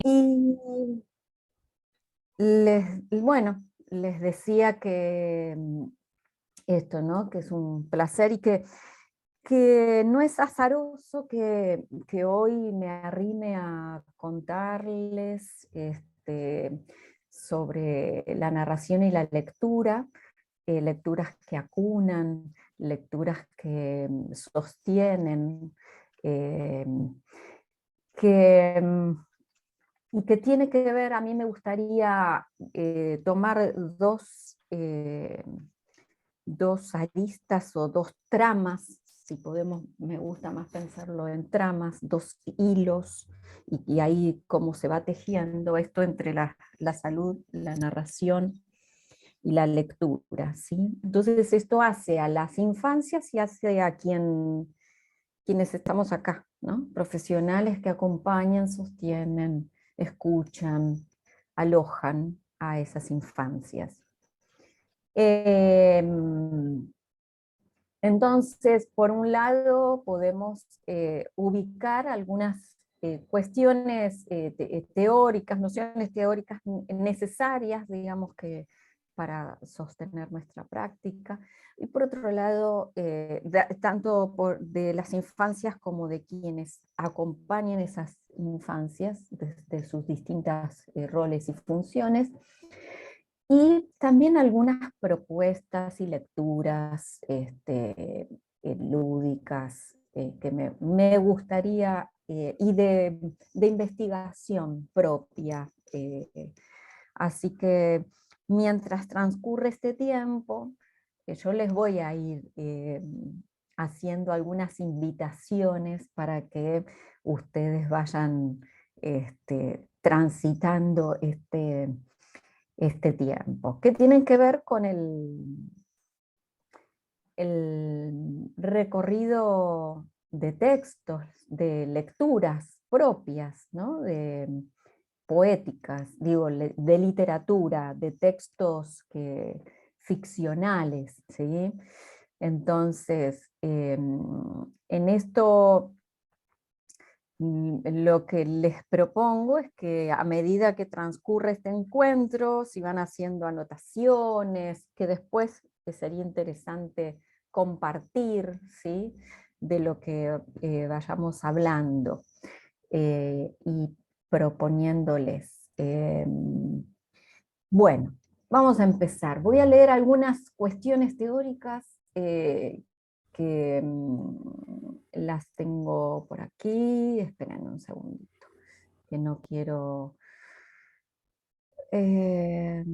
Y bueno, les decía que esto, ¿no? Que es un placer y que no es azaroso que hoy me arrime a contarles sobre la narración y la lectura, lecturas que acunan, lecturas que sostienen, eh, que, y que tiene que ver, a mí me gustaría tomar dos aristas o dos tramas, si podemos, me gusta más pensarlo en tramas, dos hilos, y ahí cómo se va tejiendo esto entre la salud, la narración y la lectura, ¿sí? Entonces esto hace a las infancias y hace a quienes estamos acá, ¿no? Profesionales que acompañan, sostienen, escuchan, alojan a esas infancias. Eh, entonces, por un lado, podemos ubicar algunas cuestiones teóricas, nociones teóricas necesarias, digamos, que para sostener nuestra práctica. Y por otro lado, tanto de las infancias como de quienes acompañan esas infancias desde sus distintas roles y funciones, y también algunas propuestas y lecturas lúdicas que me gustaría, y de investigación propia. Así que mientras transcurre este tiempo, yo les voy a ir haciendo algunas invitaciones para que ustedes vayan transitando este tiempo, que tienen que ver con el recorrido de textos, de lecturas propias, ¿no? De poéticas, digo, de literatura, de textos ficcionales, ¿sí? Entonces, en esto lo que les propongo es que a medida que transcurre este encuentro, si van haciendo anotaciones, que después sería interesante compartir, ¿sí? De lo que vayamos hablando y proponiéndoles. Bueno, vamos a empezar. Voy a leer algunas cuestiones teóricas que las tengo por aquí. Esperen un segundito, que no quiero... eh,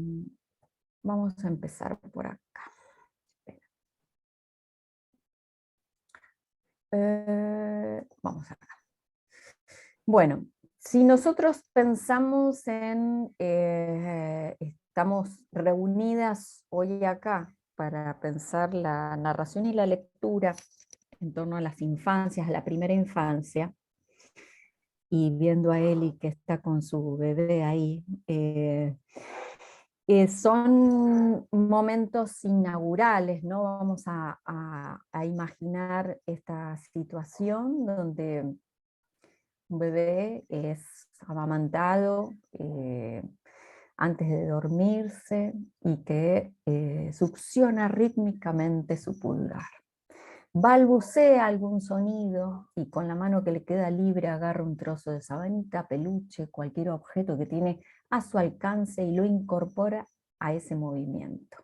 vamos a empezar por acá. Vamos acá. Bueno, si nosotros pensamos estamos reunidas hoy acá para pensar la narración y la lectura en torno a las infancias, a la primera infancia, y viendo a Eli que está con su bebé ahí, son momentos inaugurales, ¿no? Vamos a imaginar esta situación donde un bebé es amamantado antes de dormirse y que succiona rítmicamente su pulgar. Balbucea algún sonido y con la mano que le queda libre agarra un trozo de sabanita, peluche, cualquier objeto que tiene a su alcance y lo incorpora a ese movimiento.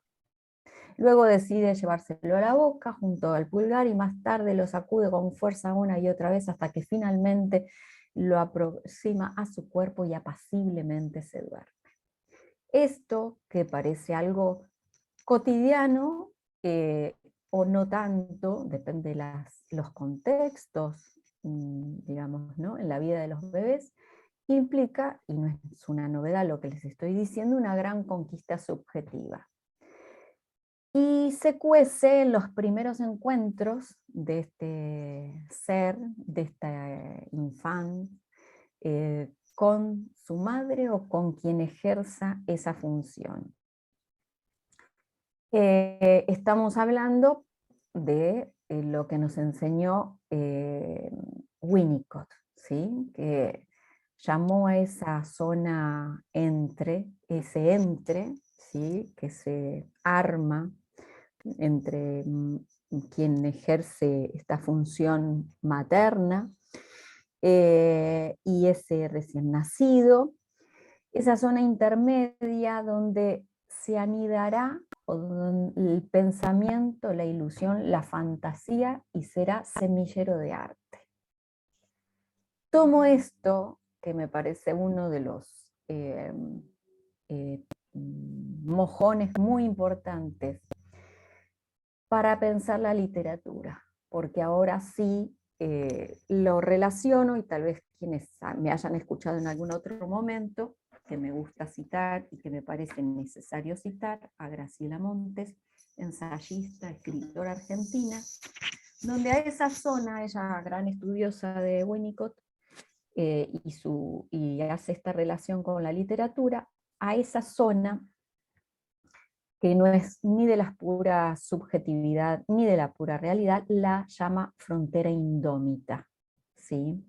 Luego decide llevárselo a la boca junto al pulgar y más tarde lo sacude con fuerza una y otra vez hasta que finalmente lo aproxima a su cuerpo y apaciblemente se duerme. Esto, que parece algo cotidiano o no tanto, depende de los contextos, digamos, ¿no? En la vida de los bebés, implica, y no es una novedad lo que les estoy diciendo, una gran conquista subjetiva. Y se cuece en los primeros encuentros de este ser, de esta infante, con su madre o con quien ejerza esa función. Estamos hablando de lo que nos enseñó Winnicott, ¿sí? Que llamó a esa zona ese entre, ¿sí? Que se arma entre quien ejerce esta función materna y ese recién nacido, esa zona intermedia donde se anidará el pensamiento, la ilusión, la fantasía y será semillero de arte. Tomo esto, que me parece uno de los mojones muy importantes para pensar la literatura, porque ahora sí lo relaciono, y tal vez quienes me hayan escuchado en algún otro momento, que me gusta citar y que me parece necesario citar, a Graciela Montes, ensayista, escritora argentina, donde a esa zona, ella gran estudiosa de Winnicott, y hace esta relación con la literatura, a esa zona que no es ni de la pura subjetividad ni de la pura realidad, la llama frontera indómita, ¿sí?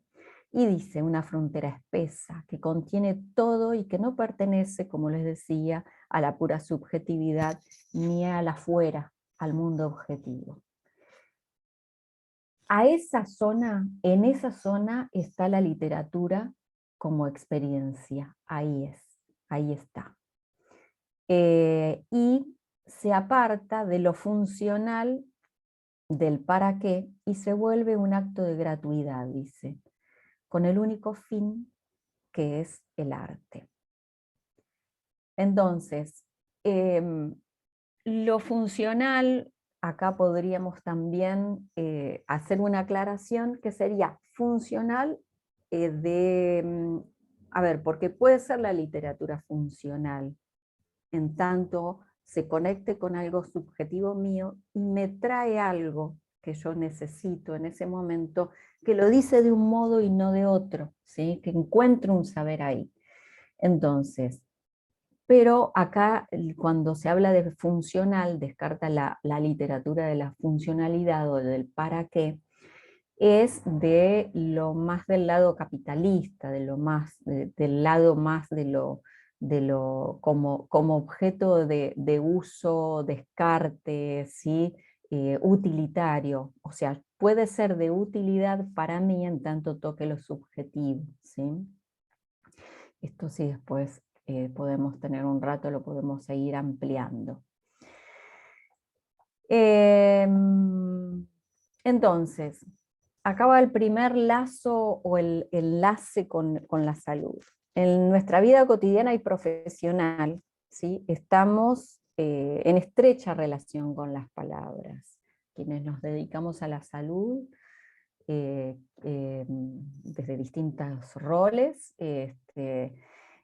Y dice una frontera espesa, que contiene todo y que no pertenece, como les decía, a la pura subjetividad ni al afuera, al mundo objetivo. A esa zona, en esa zona está la literatura como experiencia, ahí está. Y se aparta de lo funcional del para qué y se vuelve un acto de gratuidad, dice, con el único fin que es el arte. Entonces, lo funcional, acá podríamos también hacer una aclaración que sería funcional a ver, porque puede ser la literatura funcional, en tanto se conecte con algo subjetivo mío y me trae algo que yo necesito en ese momento, que lo dice de un modo y no de otro, ¿sí? Que encuentro un saber ahí. Entonces, pero acá cuando se habla de funcional, descarta la literatura de la funcionalidad o del para qué, es de lo más del lado capitalista, del lado más de lo como objeto de uso, descarte, ¿sí? Utilitario. O sea, puede ser de utilidad para mí en tanto toque lo subjetivo, ¿sí? Esto sí después podemos tener un rato, lo podemos seguir ampliando. Entonces, acaba el primer lazo o el enlace con la salud. En nuestra vida cotidiana y profesional, ¿sí? Estamos en estrecha relación con las palabras. Quienes nos dedicamos a la salud, desde distintos roles,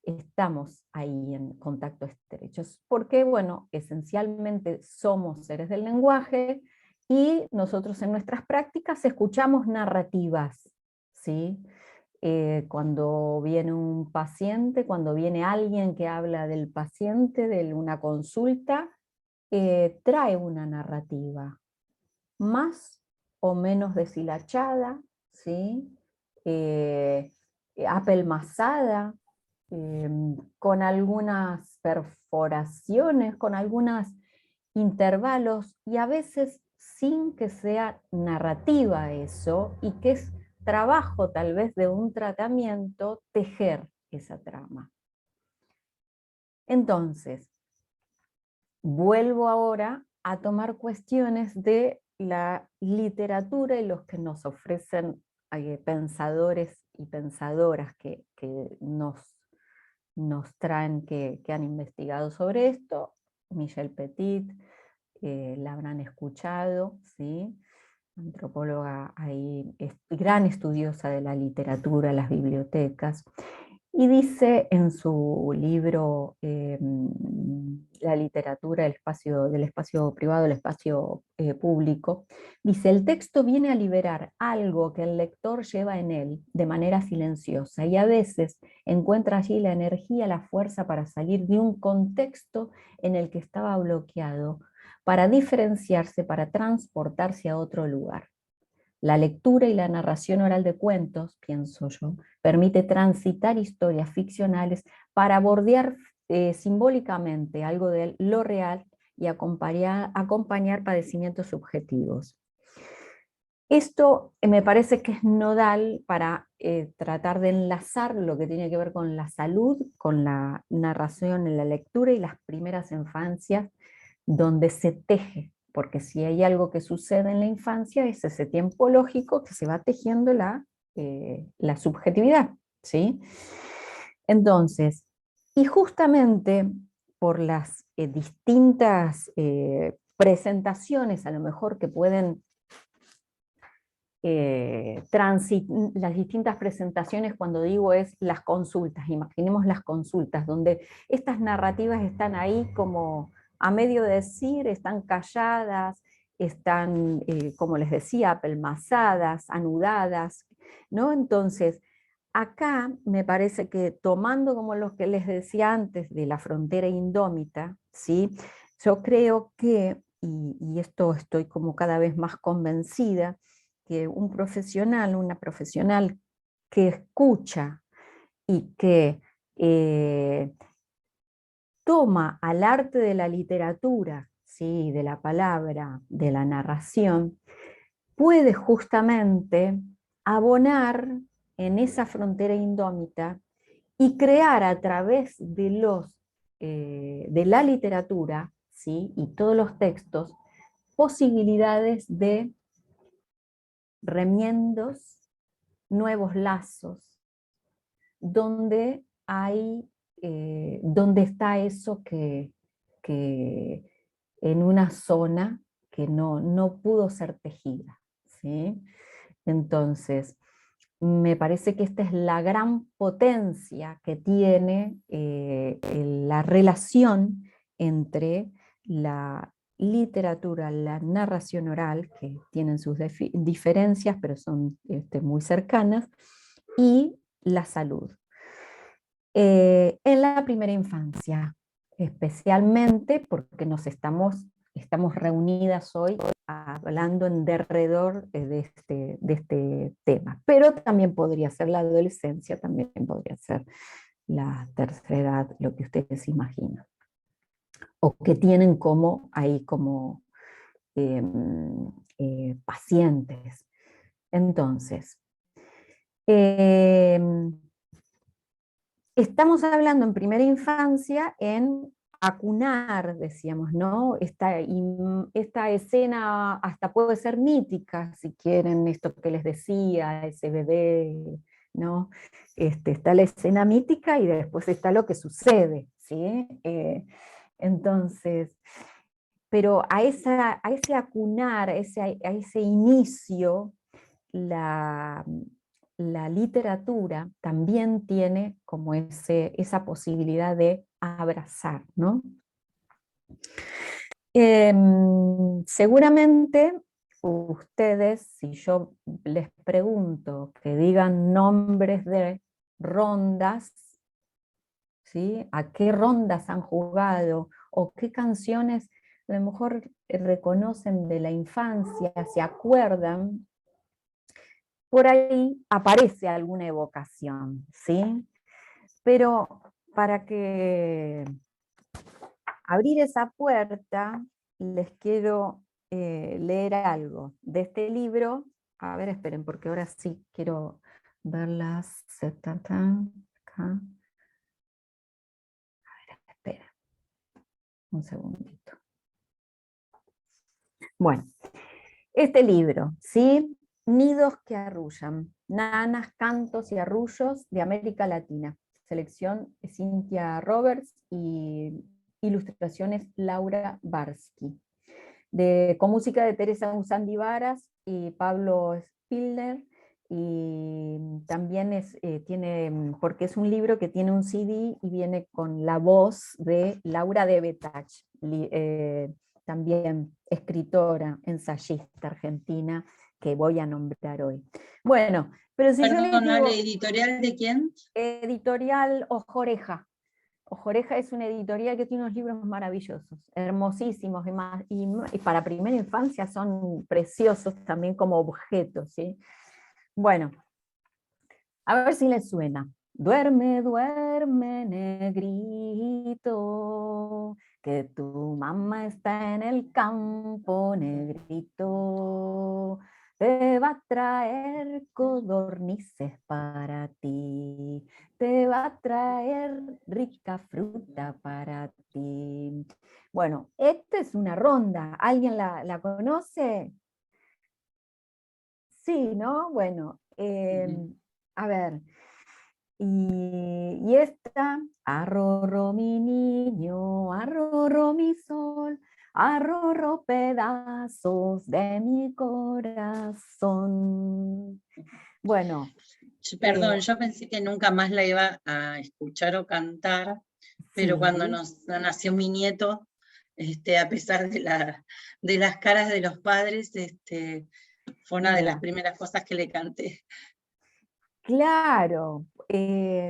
estamos ahí en contacto estrechos, porque, bueno, esencialmente somos seres del lenguaje, y nosotros en nuestras prácticas escuchamos narrativas, ¿sí? Cuando viene un paciente, cuando viene alguien que habla del paciente, de una consulta, trae una narrativa, más o menos deshilachada, ¿sí? Apelmazada, con algunas perforaciones, con algunos intervalos, y a veces sin que sea narrativa eso, y que es trabajo tal vez de un tratamiento tejer esa trama. Entonces, vuelvo ahora a tomar cuestiones de la literatura y los que nos ofrecen pensadores y pensadoras que nos traen, que han investigado sobre esto. Michelle Petit, la habrán escuchado, ¿sí? Antropóloga ahí, gran estudiosa de la literatura, las bibliotecas, y dice en su libro La literatura del espacio privado, el espacio público, dice: el texto viene a liberar algo que el lector lleva en él de manera silenciosa, y a veces encuentra allí la energía, la fuerza para salir de un contexto en el que estaba bloqueado, para diferenciarse, para transportarse a otro lugar. La lectura y la narración oral de cuentos, pienso yo, permite transitar historias ficcionales para bordear simbólicamente algo de lo real y acompañar padecimientos subjetivos. Esto me parece que es nodal para tratar de enlazar lo que tiene que ver con la salud, con la narración en la lectura y las primeras infancias, donde se teje, porque si hay algo que sucede en la infancia es ese tiempo lógico que se va tejiendo la subjetividad, ¿sí? Entonces, y justamente por las distintas presentaciones a lo mejor que pueden las distintas presentaciones, cuando digo es las consultas, imaginemos las consultas, donde estas narrativas están ahí como a medio decir, están calladas, están, como les decía, apelmazadas, anudadas, ¿no? Entonces, acá me parece que tomando como lo que les decía antes de la frontera indómita, ¿sí? Yo creo que, y esto estoy como cada vez más convencida, que un profesional, una profesional que escucha y que toma al arte de la literatura, ¿sí? De la palabra, de la narración, puede justamente abonar en esa frontera indómita y crear a través de la literatura, ¿sí? Y todos los textos, posibilidades de remiendos, nuevos lazos, donde donde está eso que en una zona que no pudo ser tejida, ¿sí? Entonces, me parece que esta es la gran potencia que tiene la relación entre la literatura, la narración oral, que tienen sus diferencias, pero son muy cercanas, y la salud. En la primera infancia, especialmente porque estamos reunidas hoy hablando en derredor de este tema, pero también podría ser la adolescencia, también podría ser la tercera edad, lo que ustedes imaginan, o que tienen como pacientes. Entonces, estamos hablando en primera infancia en acunar, decíamos, ¿no? Esta escena hasta puede ser mítica, si quieren, esto que les decía, ese bebé, ¿no? Está la escena mítica y después está lo que sucede, ¿sí? Entonces, pero a ese acunar, a ese inicio, la literatura también tiene como esa posibilidad de abrazar, ¿no? Seguramente ustedes, si yo les pregunto que digan nombres de rondas, ¿sí? ¿A qué rondas han jugado? ¿O qué canciones a lo mejor reconocen de la infancia, se acuerdan? Por ahí aparece alguna evocación, ¿sí? Pero para que abrir esa puerta, les quiero leer algo de este libro. A ver, esperen, porque ahora sí quiero verlas. Acá. Espera, un segundito. Bueno, este libro, ¿sí? Nidos que arrullan, nanas, cantos y arrullos de América Latina. Selección Cynthia Roberts y ilustraciones Laura Barsky. Con música de Teresa Usandi Varas y Pablo Spillner. Y también tiene, porque es un libro que tiene un CD y viene con la voz de Laura de Betach, también escritora, ensayista argentina, que voy a nombrar hoy. Bueno, pero si yo les Perdón, digo... ¿editorial de quién? Editorial Ojo Oreja. Ojoreja es una editorial que tiene unos libros maravillosos, hermosísimos, y para primera infancia son preciosos también como objetos, ¿sí? Bueno, a ver si les suena. Duerme, duerme, negrito, que tu mamá está en el campo, negrito. Te va a traer codornices para ti, te va a traer rica fruta para ti. Bueno, esta es una ronda. ¿Alguien la conoce? Sí, ¿no? Bueno, a ver. Y esta, arrorro mi niño, arrorro mi sol, arrorro pedazos de mi corazón. Bueno, Perdón, yo pensé que nunca más la iba a escuchar o cantar, pero cuando sí, nació mi nieto, a pesar de las caras de los padres, fue una de las mira, primeras cosas que le canté. claro. Y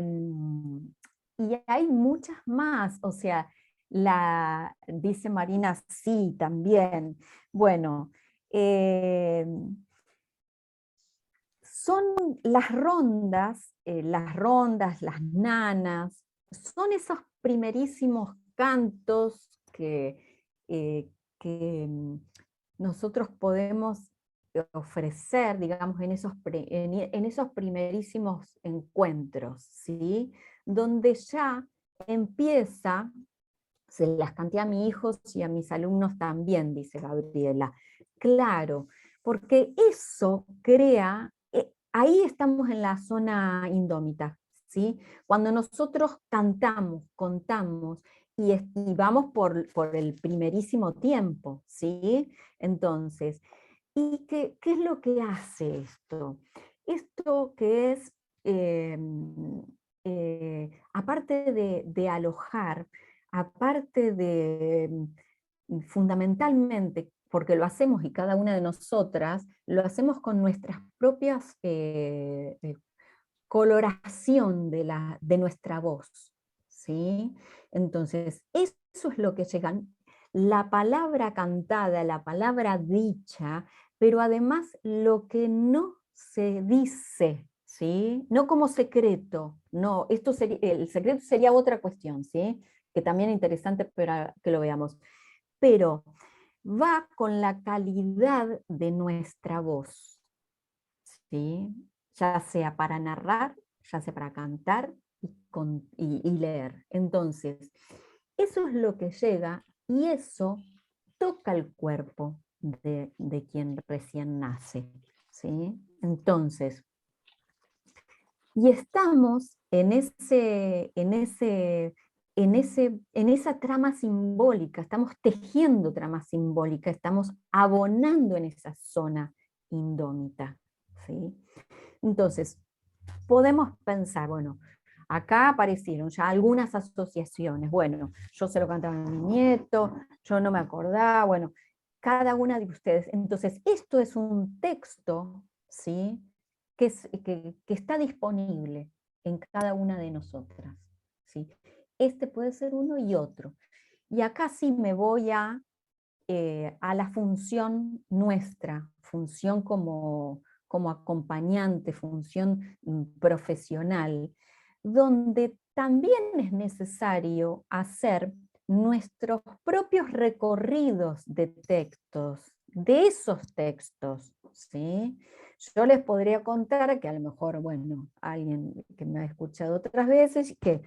hay muchas más, o sea, dice Marina, sí, también. Bueno, son las rondas, las nanas, son esos primerísimos cantos eh, que nosotros podemos ofrecer, digamos, en esos primerísimos encuentros, ¿sí? Donde ya empieza, se las canté a mis hijos y a mis alumnos también, dice Gabriela. Claro, porque eso crea, ahí estamos en la zona indómita, ¿sí? Cuando nosotros cantamos, contamos y vamos por el primerísimo tiempo, ¿sí? Entonces, ¿y qué es lo que hace esto? Esto que es, aparte de alojar, aparte de, fundamentalmente, porque lo hacemos y cada una de nosotras, lo hacemos con nuestras propias coloración de nuestra voz, ¿sí? Entonces, eso es lo que llegan, la palabra cantada, la palabra dicha, pero además lo que no se dice, ¿sí? No como secreto, no, esto sería, el secreto sería otra cuestión, ¿sí? Que también es interesante para que lo veamos, pero va con la calidad de nuestra voz, ¿sí? Ya sea para narrar, ya sea para cantar y leer. Entonces, eso es lo que llega y eso toca el cuerpo de quien recién nace, ¿sí? Entonces, y estamos en esa trama simbólica, estamos tejiendo trama simbólica, estamos abonando en esa zona indómita, ¿sí? Entonces, podemos pensar, bueno, acá aparecieron ya algunas asociaciones, bueno, yo se lo cantaba a mi nieto, yo no me acordaba, bueno, cada una de ustedes. Entonces, esto es un texto, ¿sí? Que está disponible en cada una de nosotras, ¿sí? Este puede ser uno y otro. Y acá sí me voy a la función nuestra, función como acompañante, función profesional, donde también es necesario hacer nuestros propios recorridos de textos, de esos textos, ¿sí? Yo les podría contar que a lo mejor, bueno, alguien que me ha escuchado otras veces, que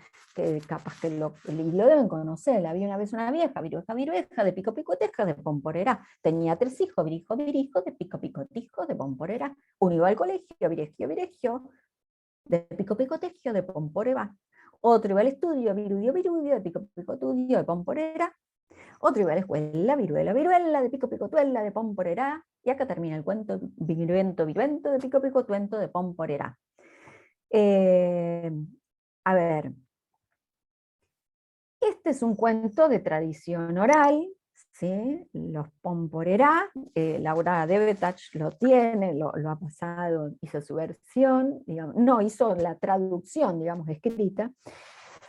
capaz que lo deben conocer. Había una vez una vieja, virueja, virueja, de pico picoteja, de pomporera. Tenía 3 hijos, virijo, virijo, de pico picotijo, de pomporera. Uno iba al colegio, viregio, viregio, de pico picotegio, de pomporera. Otro iba al estudio, virudio, virudio, de pico picotudio, de pomporera. Otro iba a la escuela, viruela, viruela, de pico picotuela, de pomporera. Y acá termina el cuento, viruento, viruento, de pico picotuento, de pomporera. A ver, este es un cuento de tradición oral, ¿sí? Los pomporerá, Laura Debetach lo tiene, lo ha pasado, hizo su versión, digamos, no, hizo la traducción, digamos, escrita.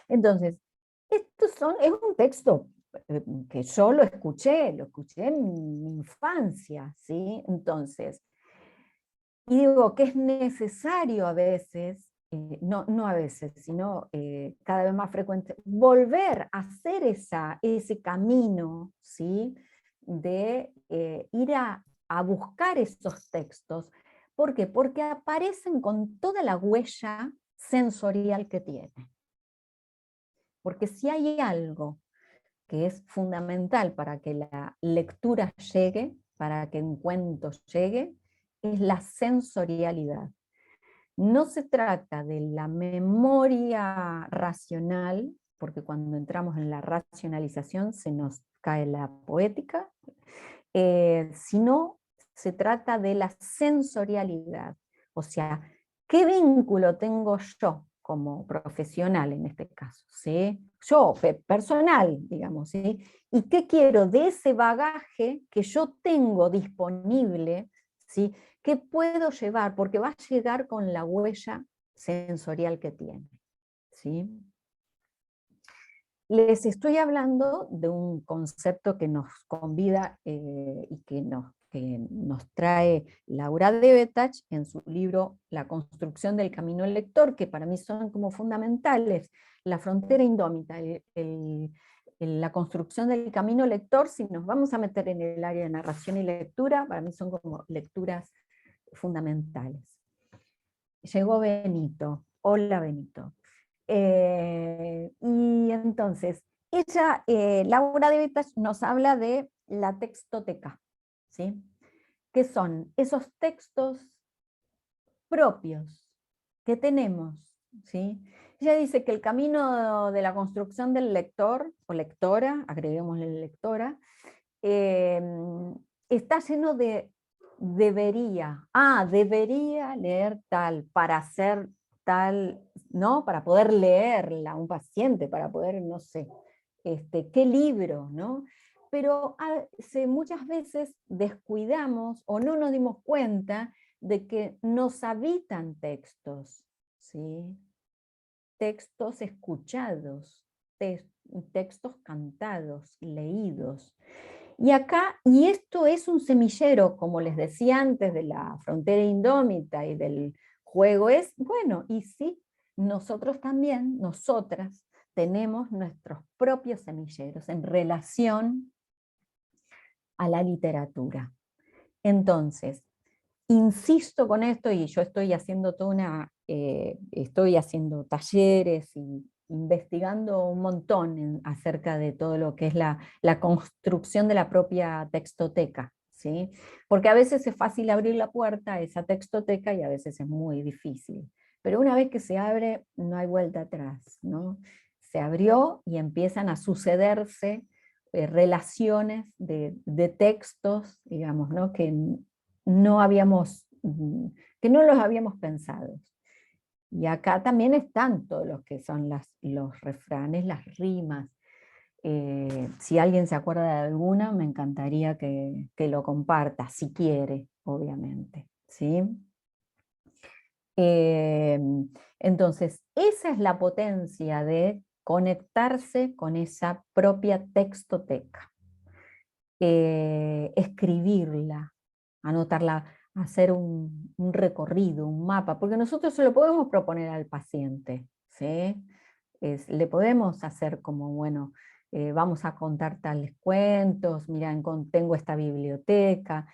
Entonces, Es un texto que yo lo escuché en mi infancia, ¿sí? Entonces, y digo que es necesario a veces, no a veces, sino cada vez más frecuente, volver a hacer ese camino, ¿sí? De ir a buscar esos textos. ¿Por qué? Porque aparecen con toda la huella sensorial que tienen. Porque si hay algo que es fundamental para que la lectura llegue, para que un cuento llegue, es la sensorialidad. No se trata de la memoria racional, porque cuando entramos en la racionalización se nos cae la poética, sino se trata de la sensorialidad. O sea, ¿qué vínculo tengo yo como profesional en este caso? ¿Sí? Yo, personal, digamos, ¿sí? ¿Y qué quiero de ese bagaje que yo tengo disponible, ¿sí? ¿Qué puedo llevar? Porque va a llegar con la huella sensorial que tiene, ¿sí? Les estoy hablando de un concepto que nos convida y que nos trae Laura Debetach en su libro La construcción del camino del lector, que para mí son como fundamentales. La frontera indómita, la construcción del camino lector, si nos vamos a meter en el área de narración y lectura, para mí son como lecturas fundamentales. Llegó Benito. Hola, Benito. Y entonces, Laura de Vitas, nos habla de la textoteca, ¿sí? Que son esos textos propios que tenemos, ¿sí? Ella dice que el camino de la construcción del lector, o lectora, agreguémosle lectora, eh, está lleno de debería leer tal, para hacer tal, ¿no? Para poder leerla, un paciente, para poder, no sé, qué libro, ¿no? Pero muchas veces descuidamos o no nos dimos cuenta de que nos habitan textos, ¿sí? Textos escuchados, textos cantados, leídos. Y esto es un semillero, como les decía antes, de la frontera indómita y del juego bueno, y sí, nosotros también, nosotras, tenemos nuestros propios semilleros en relación a la literatura. Entonces, insisto con esto, y yo estoy haciendo estoy haciendo talleres y investigando un montón acerca de todo lo que es la construcción de la propia textoteca, ¿sí? Porque a veces es fácil abrir la puerta a esa textoteca y a veces es muy difícil. Pero una vez que se abre, no hay vuelta atrás, ¿no? Se abrió y empiezan a sucederse relaciones de textos, digamos, ¿no? No habíamos, que no los habíamos pensado. Y acá también están todos los que son los refranes, las rimas. Si alguien se acuerda de alguna, me encantaría que lo comparta, si quiere, obviamente. ¿Sí? Eh, entonces, esa es la potencia de conectarse con esa propia textoteca. Escribirla, anotarla, hacer un recorrido, un mapa, porque nosotros se lo podemos proponer al paciente, ¿sí? Le podemos hacer como, bueno, vamos a contar tales cuentos, mira, tengo esta biblioteca,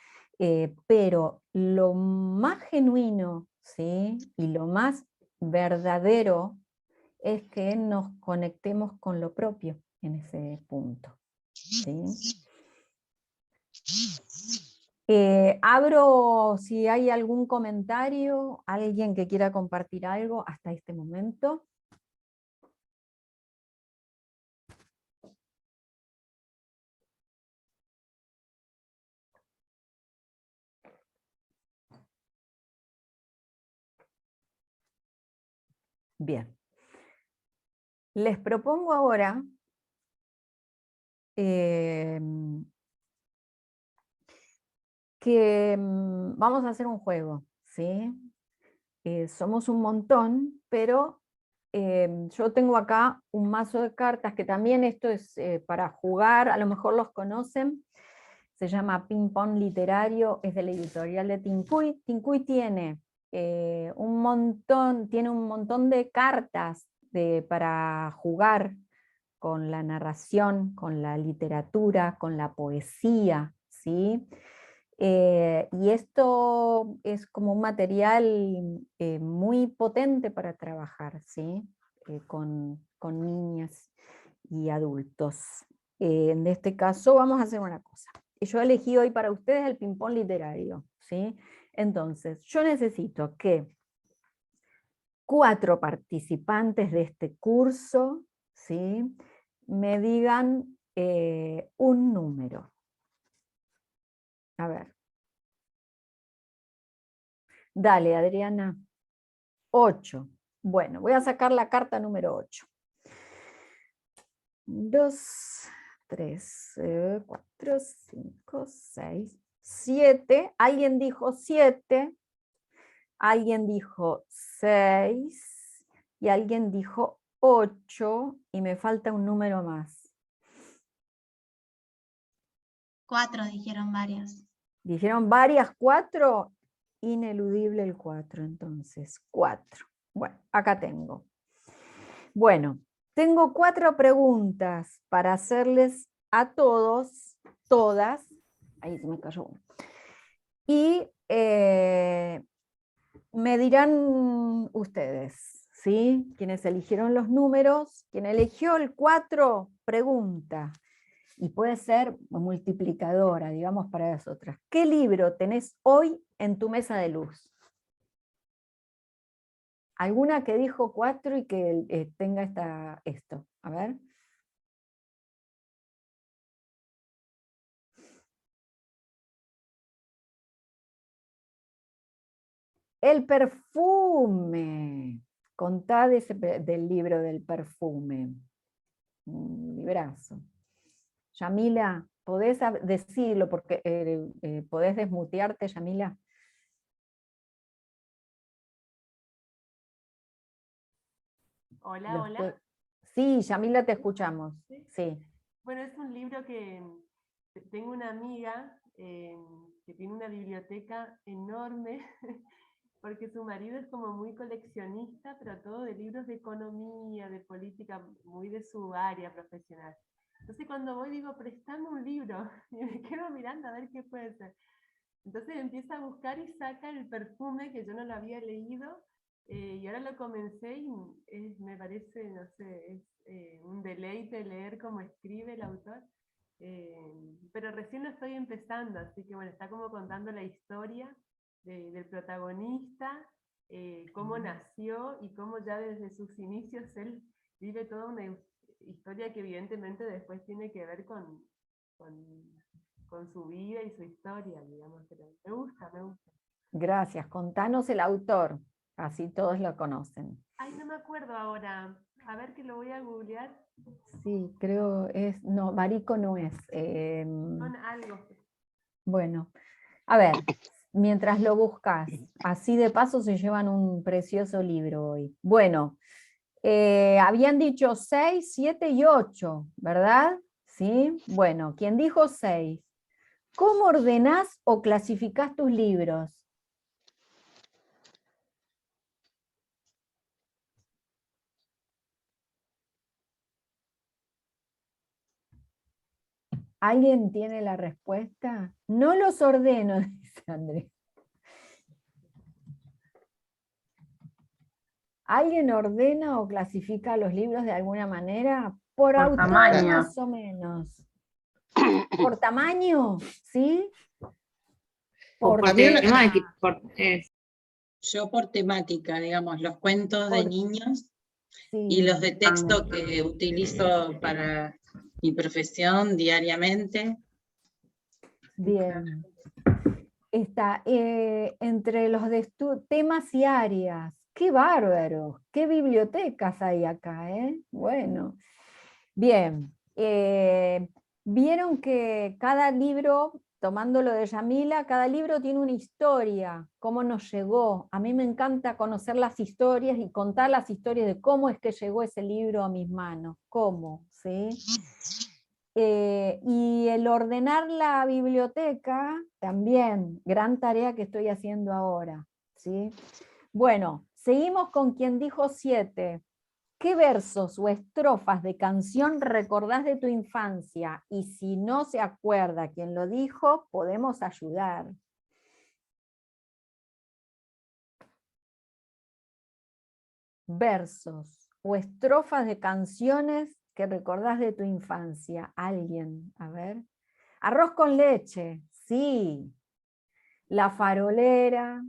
pero lo más genuino, ¿sí? Y lo más verdadero es que nos conectemos con lo propio en ese punto, ¿sí? Abro si hay algún comentario, alguien que quiera compartir algo hasta este momento. Bien. Les propongo ahora eh, que vamos a hacer un juego, ¿sí? Somos un montón, pero yo tengo acá un mazo de cartas, que también esto es para jugar, a lo mejor los conocen, se llama Ping Pong Literario, es de la editorial de Tincuy. Tincuy tiene un montón de cartas para jugar con la narración, con la literatura, con la poesía, ¿sí? Y esto es como un material muy potente para trabajar, ¿sí? Con niñas y adultos. En este caso vamos a hacer una cosa. Yo elegí hoy para ustedes el ping-pong literario, ¿sí? Entonces, yo necesito que 4 participantes de este curso, ¿sí?, me digan un número. A ver. Dale, Adriana. 8. Bueno, voy a sacar la carta número 8. 2, 3, 4, 5, 6, 7. Alguien dijo 7. Alguien dijo 6. Y alguien dijo 8. Y me falta un número más. 4 dijeron varios. Dijeron varias 4. Ineludible el 4, entonces. 4. Bueno, acá tengo. Bueno, tengo 4 preguntas para hacerles a todos, todas. Ahí se me cayó uno. Y me dirán ustedes, ¿sí? Quienes eligieron los números, quien eligió el 4, pregunta. Y puede ser multiplicadora, digamos, para las otras. ¿Qué libro tenés hoy en tu mesa de luz? ¿Alguna que dijo 4 y que tenga esto? A ver. El perfume. Contá del libro del perfume. Un librazo. Yamila, ¿podés decirlo? Porque ¿podés desmutearte, Yamila? Hola, hola. Sí, Yamila, te escuchamos. Sí. Bueno, es un libro que tengo una amiga que tiene una biblioteca enorme, porque su marido es como muy coleccionista, pero todo de libros de economía, de política, muy de su área profesional. Entonces cuando voy digo, préstame un libro, y me quedo mirando a ver qué puede ser. Entonces empieza a buscar y saca el perfume, que yo no lo había leído, y ahora lo comencé y me parece, no sé, es un deleite leer cómo escribe el autor, pero recién lo estoy empezando, así que bueno, está como contando la historia del protagonista, cómo nació y cómo ya desde sus inicios él vive toda una historia que evidentemente después tiene que ver con su vida y su historia, digamos, pero me gusta, me gusta. Gracias, contanos el autor, así todos lo conocen. Ay, no me acuerdo ahora, a ver que lo voy a googlear. Sí, creo no, Marico no es. Con algo. Bueno, a ver, mientras lo buscas, así de paso se llevan un precioso libro hoy. Bueno, habían dicho 6, 7 y 8, ¿verdad? ¿Sí? Bueno, ¿quién dijo 6? ¿Cómo ordenás o clasificás tus libros? ¿Alguien tiene la respuesta? No los ordeno, dice Andrés. ¿Alguien ordena o clasifica los libros de alguna manera? Por autor, tamaño. más o menos. ¿Por tamaño? ¿Sí? Por Yo por temática, digamos, los cuentos de niños y Sí. los de texto que utilizo para mi profesión diariamente. Bien. Está entre los de temas y áreas. ¡Qué bárbaro! ¡Qué bibliotecas hay acá! Bueno, bien. Vieron que cada libro tomando lo de Yamila, cada libro tiene una historia, cómo nos llegó. A mí me encanta conocer las historias y contar las historias de cómo es que llegó ese libro a mis manos, cómo, ¿sí? Y el ordenar la biblioteca, también, gran tarea que estoy haciendo ahora, ¿sí? Bueno, seguimos con quien dijo 7. ¿Qué versos o estrofas de canción recordás de tu infancia? Y si no se acuerda quién lo dijo, podemos ayudar. Versos o estrofas de canciones que recordás de tu infancia. Alguien, a ver. Arroz con leche, sí. La farolera.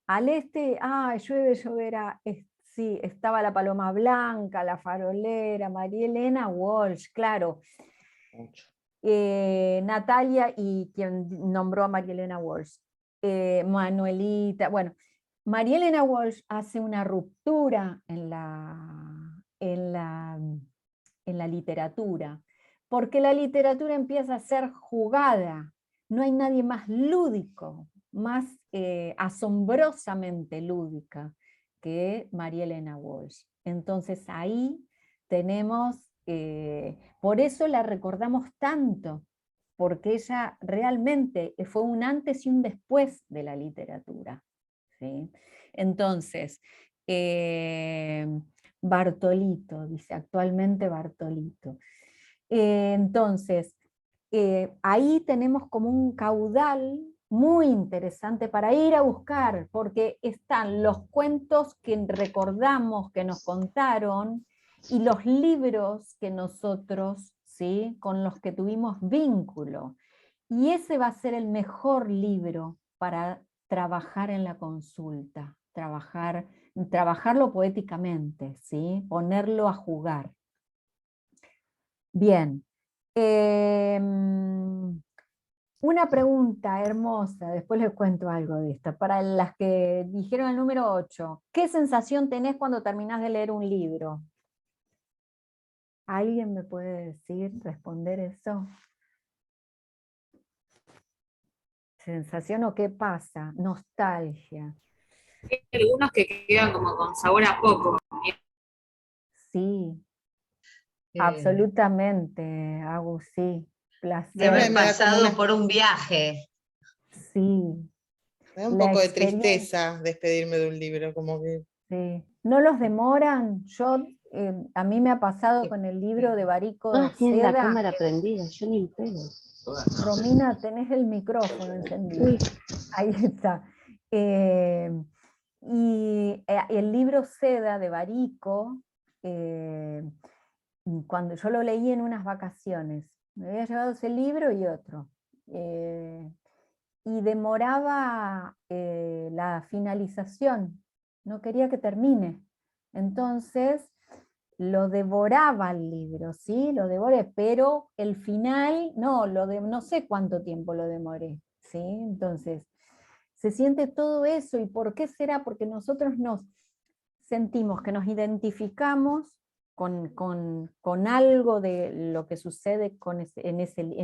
Al este, llueve, lloverá. Sí, estaba la paloma blanca, la farolera, María Elena Walsh, claro. Mucho. Natalia y quien nombró a María Elena Walsh. Manuelita, bueno, María Elena Walsh hace una ruptura en la literatura, porque la literatura empieza a ser jugada, no hay nadie más lúdico, más asombrosamente lúdica que María Elena Walsh. Entonces ahí tenemos, por eso la recordamos tanto, porque ella realmente fue un antes y un después de la literatura, ¿sí? Entonces, Bartolito, dice actualmente Bartolito. Entonces, ahí tenemos como un caudal muy interesante para ir a buscar, porque están los cuentos que recordamos, que nos contaron, y los libros que nosotros, ¿sí?, con los que tuvimos vínculo. Y ese va a ser el mejor libro para trabajar en la consulta, trabajarlo poéticamente, ¿sí?, ponerlo a jugar. Bien. Una pregunta hermosa, después les cuento algo de esto, para las que dijeron el número 8. ¿Qué sensación tenés cuando terminás de leer un libro? ¿Alguien me puede decir, responder eso? ¿Sensación o qué pasa? Nostalgia. Hay algunos que quedan como con sabor a poco. Sí, absolutamente, Agus, sí. De Placer. haber Me da como pasado una- por un viaje. Sí. Me da un La poco de experiencia. tristeza despedirme de un libro, como que... Sí. ¿No los demoran? A mí me ha pasado con el libro de Barico Tiene la Seda. cámara prendida, yo ni pedo. Romina, tenés el micrófono encendido. Ahí está. El libro Seda de Barico, cuando yo lo leí en unas vacaciones, me había llevado ese libro y otro. Y demoraba la finalización, no quería que termine. Entonces lo devoraba el libro, ¿sí? Lo devoré, pero el final, no sé cuánto tiempo lo demoré, ¿sí? Entonces, se siente todo eso, ¿y por qué será? Porque nosotros nos sentimos que nos identificamos con algo de lo que sucede en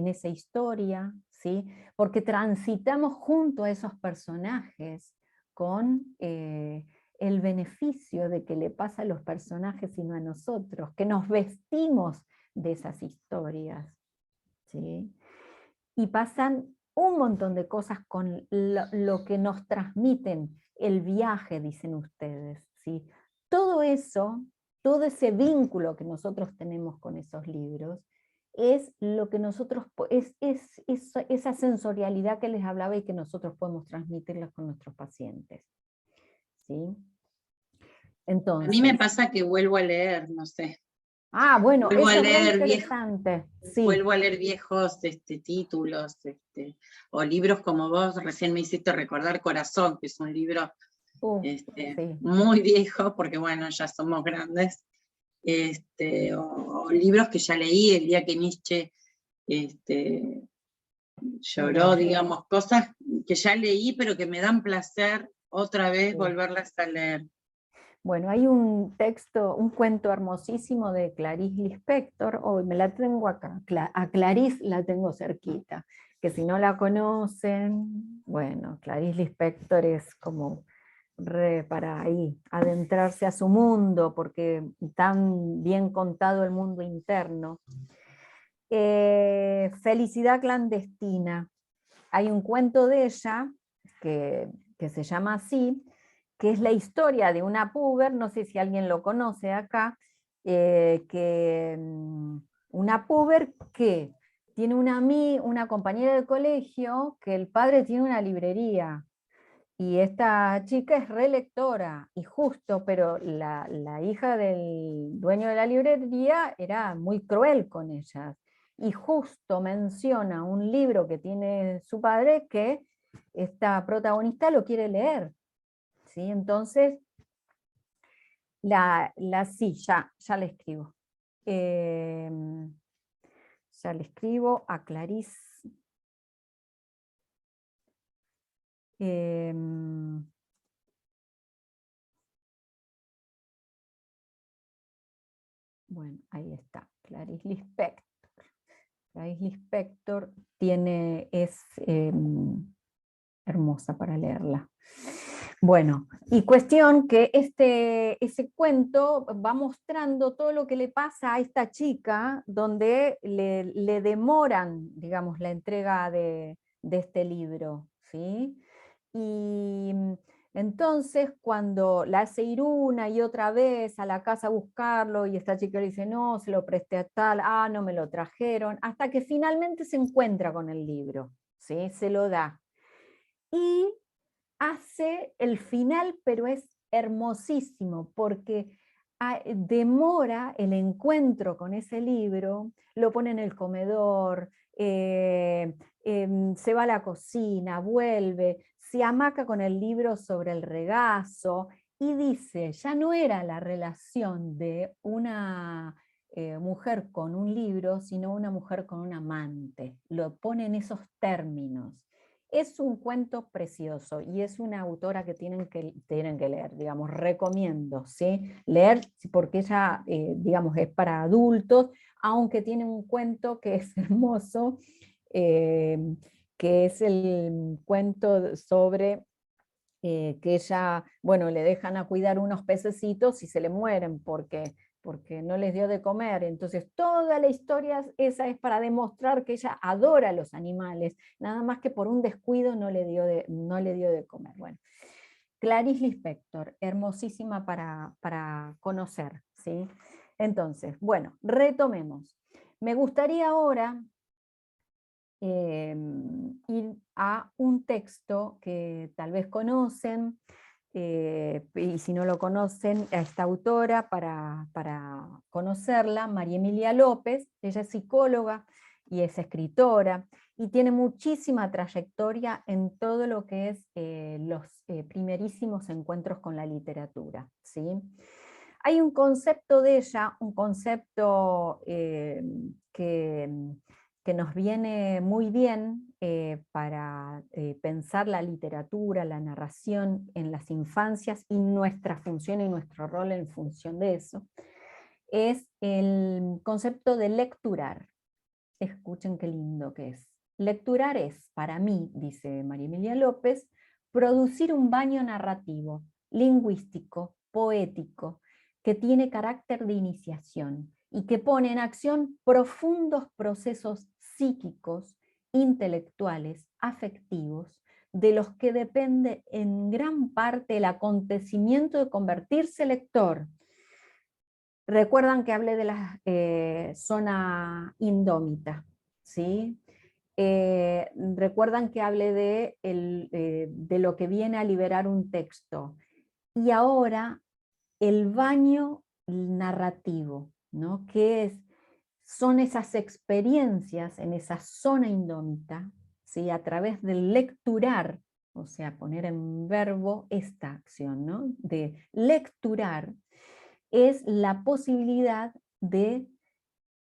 esa historia, ¿sí? Porque transitamos junto a esos personajes con el beneficio de que le pasa a los personajes y no a nosotros, que nos vestimos de esas historias, ¿sí? Y pasan un montón de cosas con lo que nos transmiten, el viaje, dicen ustedes, ¿sí? Todo eso, todo ese vínculo que nosotros tenemos con esos libros, es lo que nosotros, es esa sensorialidad que les hablaba y que nosotros podemos transmitirla con nuestros pacientes, ¿sí? Entonces, A mí me pasa que vuelvo a leer, no sé. bueno, Vuelvo eso a es re leer interesante. Sí. Vuelvo a leer viejos títulos, o libros como vos recién me hiciste recordar Corazón, que es un libro Sí. muy viejo, porque bueno, ya somos grandes, o libros que ya leí el día que Nietzsche lloró, digamos, cosas que ya leí, pero que me dan placer otra vez volverlas a leer. Bueno, hay un texto, un cuento hermosísimo de Clarice Lispector, hoy me la tengo acá, a Clarice la tengo cerquita, que si no la conocen, bueno, Clarice Lispector es como para ahí, adentrarse a su mundo, porque tan bien contado el mundo interno. Felicidad clandestina. Hay un cuento de ella que se llama así, que es la historia de una puber, no sé si alguien lo conoce acá, una puber que tiene una compañera de colegio que el padre tiene una librería. Y esta chica es relectora, y justo, pero la hija del dueño de la librería era muy cruel con ellas. Y justo menciona un libro que tiene su padre que esta protagonista lo quiere leer. ¿Sí? Entonces, sí, ya le escribo. Ya le escribo a Clarice. Bueno, ahí está, Clarice Lispector. Clarice Lispector es hermosa para leerla. Bueno, y cuestión que ese cuento va mostrando todo lo que le pasa a esta chica, donde le demoran, digamos, la entrega de este libro, ¿sí? Y entonces cuando la hace ir una y otra vez a la casa a buscarlo, y esta chica le dice, no, se lo presté a tal, no me lo trajeron, hasta que finalmente se encuentra con el libro, ¿sí? Se lo da. Y hace el final, pero es hermosísimo, porque demora el encuentro con ese libro, lo pone en el comedor, se va a la cocina, vuelve, se hamaca con el libro sobre el regazo, y dice, ya no era la relación de una mujer con un libro, sino una mujer con un amante. Lo pone en esos términos. Es un cuento precioso y es una autora que tienen que leer, digamos, recomiendo, ¿sí? Leer porque ella, digamos, es para adultos, aunque tiene un cuento que es hermoso, que es el cuento sobre que ella, bueno, le dejan a cuidar unos pececitos y se le mueren porque no les dio de comer. Entonces toda la historia esa es para demostrar que ella adora a los animales, nada más que por un descuido no le dio de comer. Bueno, Clarice Lispector, hermosísima para conocer, ¿sí? Entonces, bueno, retomemos. Me gustaría ahora ir a un texto que tal vez conocen, y si no lo conocen, a esta autora para conocerla, María Emilia López. Ella es psicóloga y es escritora, y tiene muchísima trayectoria en todo lo que es los primerísimos encuentros con la literatura, ¿sí? Hay un concepto de ella, un concepto que nos viene muy bien para pensar la literatura, la narración en las infancias y nuestra función y nuestro rol en función de eso, es el concepto de lecturar. Escuchen qué lindo que es. Lecturar es, para mí, dice María Emilia López, producir un baño narrativo, lingüístico, poético, que tiene carácter de iniciación y que pone en acción profundos procesos psíquicos, intelectuales, afectivos, de los que depende en gran parte el acontecimiento de convertirse lector. Recuerdan que hablé de la zona indómita, ¿sí? Recuerdan que hablé de lo que viene a liberar un texto. Y ahora el baño narrativo, ¿no? Son esas experiencias en esa zona indómita, ¿sí? A través del lecturar, o sea, poner en verbo esta acción, ¿no? De lecturar, es la posibilidad de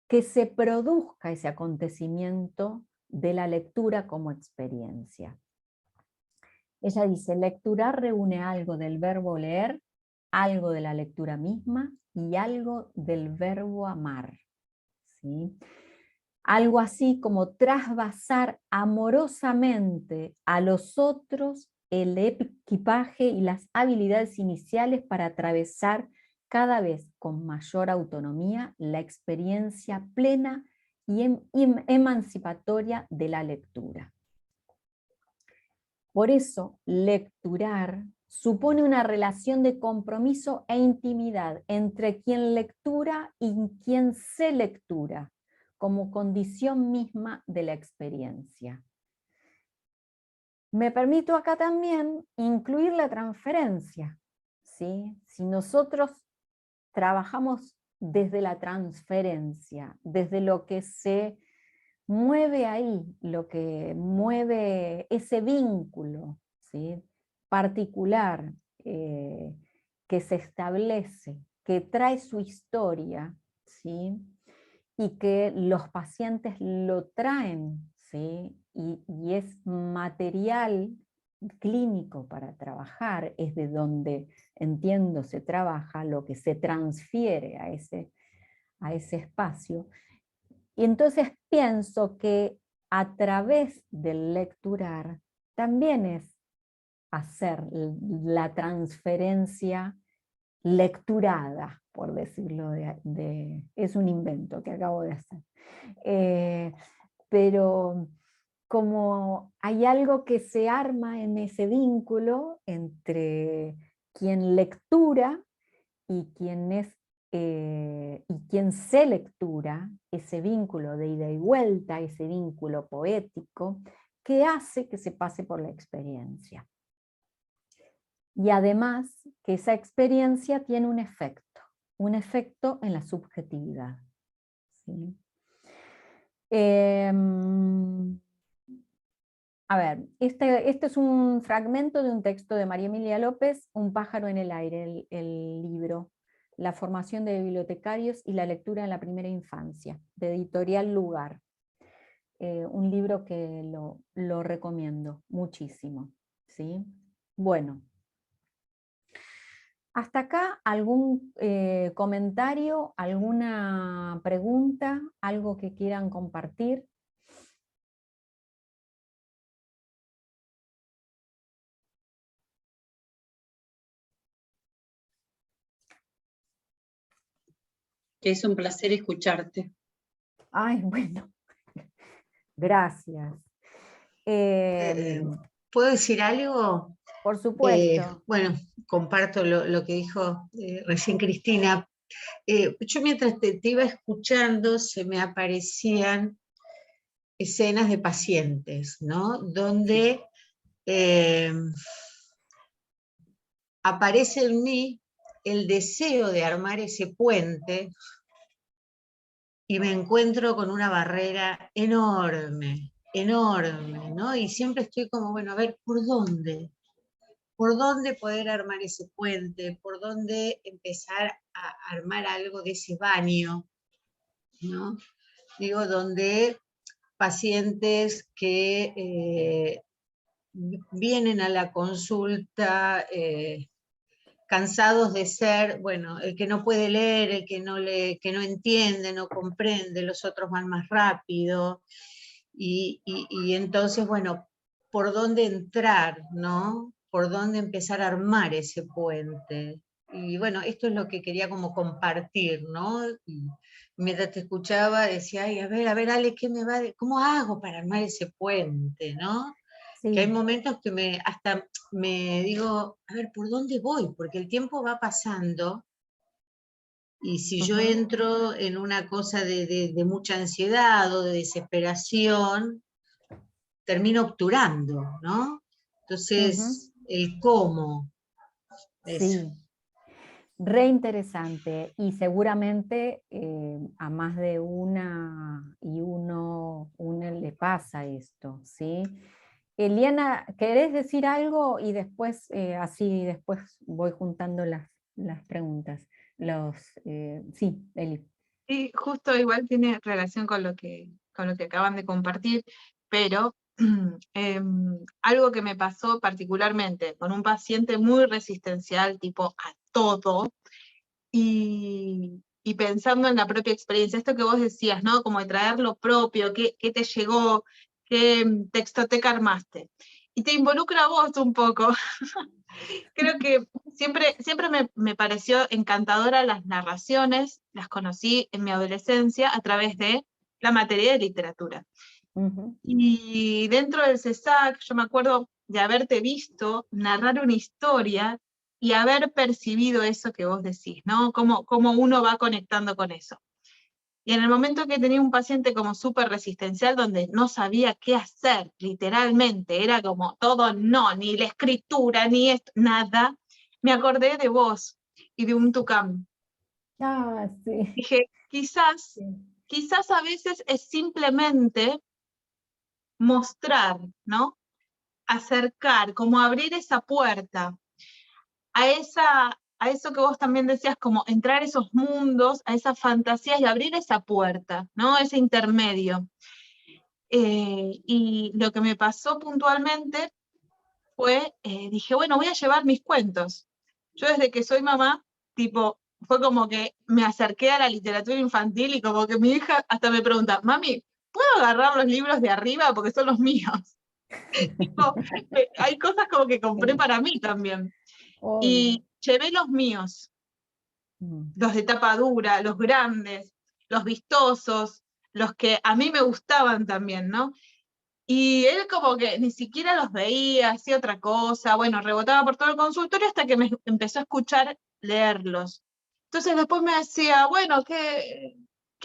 que se produzca ese acontecimiento de la lectura como experiencia. Ella dice, lecturar reúne algo del verbo leer algo de la lectura misma y algo del verbo amar, ¿sí? Algo así como trasvasar amorosamente a los otros el equipaje y las habilidades iniciales para atravesar cada vez con mayor autonomía la experiencia plena y emancipatoria de la lectura. Por eso, lecturar supone una relación de compromiso e intimidad entre quien lectura y quien se lectura, como condición misma de la experiencia. Me permito acá también incluir la transferencia, ¿sí? Si nosotros trabajamos desde la transferencia, desde lo que se mueve ahí, lo que mueve ese vínculo, ¿sí? Particular que se establece, que trae su historia, ¿sí? Y que los pacientes lo traen, ¿sí? Y es material clínico para trabajar, es de donde, entiendo, se trabaja, lo que se transfiere a ese espacio. Y entonces pienso que a través del lecturar también es hacer la transferencia lecturada, por decirlo es un invento que acabo de hacer. Pero como hay algo que se arma en ese vínculo entre quien lectura y quien se lectura, ese vínculo de ida y vuelta, ese vínculo poético, que hace que se pase por la experiencia. Y además que esa experiencia tiene un efecto en la subjetividad, ¿sí? A ver, este es un fragmento de un texto de María Emilia López, Un pájaro en el aire, el libro, La formación de bibliotecarios y la lectura en la primera infancia, de Editorial Lugar. Un libro que lo recomiendo muchísimo, ¿sí? Bueno. ¿Hasta acá algún comentario, alguna pregunta, algo que quieran compartir? Que es un placer escucharte. Ay, bueno, gracias. ¿Puedo decir algo? Por supuesto. Bueno, comparto lo que dijo recién Cristina. Yo mientras te iba escuchando se me aparecían escenas de pacientes, ¿no? Donde aparece en mí el deseo de armar ese puente y me encuentro con una barrera enorme, enorme, ¿no? Y siempre estoy como, bueno, a ver, ¿por dónde? ¿Por dónde poder armar ese puente? ¿Por dónde empezar a armar algo de ese baño? ¿No? Digo, donde pacientes que vienen a la consulta cansados de ser, bueno, el que no puede leer, el que no entiende, no comprende, los otros van más rápido, y entonces, bueno, ¿por dónde entrar, no? ¿Por dónde empezar a armar ese puente? Y bueno, esto es lo que quería como compartir, ¿no? Y mientras te escuchaba decía, ay, a ver, Ale, ¿cómo hago para armar ese puente, no? Sí. Que hay momentos que hasta me digo, a ver, ¿por dónde voy? Porque el tiempo va pasando y si yo entro en una cosa de mucha ansiedad o de desesperación, termino obturando, ¿no? Entonces, el cómo. Sí, re interesante, y seguramente a más de una y uno le pasa esto, ¿sí? Eliana, ¿querés decir algo? Y después, después voy juntando las preguntas. Sí, Eli. Sí, justo igual tiene relación con lo que acaban de compartir, pero algo que me pasó particularmente con un paciente muy resistencial, tipo a todo, y pensando en la propia experiencia, esto que vos decías, ¿no? Como de traer lo propio, qué te llegó, qué textoteca armaste. Y te involucra a vos un poco. Creo que siempre me pareció encantadora las narraciones, las conocí en mi adolescencia a través de la materia de literatura. Y dentro del CESAC, yo me acuerdo de haberte visto narrar una historia y haber percibido eso que vos decís, ¿no? Cómo uno va conectando con eso. Y en el momento que tenía un paciente como súper resistencial, donde no sabía qué hacer, literalmente, era como todo no, ni la escritura, ni esto, nada, me acordé de vos y de un tucán. Ah, sí. Dije, quizás a veces es simplemente mostrar, ¿no? Acercar, como abrir esa puerta a eso que vos también decías, como entrar a esos mundos, a esas fantasías y abrir esa puerta, ¿no? Ese intermedio. Y lo que me pasó puntualmente fue, dije, bueno, voy a llevar mis cuentos. Yo desde que soy mamá, tipo, fue como que me acerqué a la literatura infantil y como que mi hija hasta me pregunta, mami, ¿puedo agarrar los libros de arriba porque son los míos? Tipo, hay cosas como que compré para mí también. Y llevé los míos, los de tapa dura, los grandes, los vistosos, los que a mí me gustaban también, ¿no? Y él como que ni siquiera los veía, hacía otra cosa, bueno, rebotaba por todo el consultorio hasta que me empezó a escuchar leerlos. Entonces después me decía, bueno, ¿qué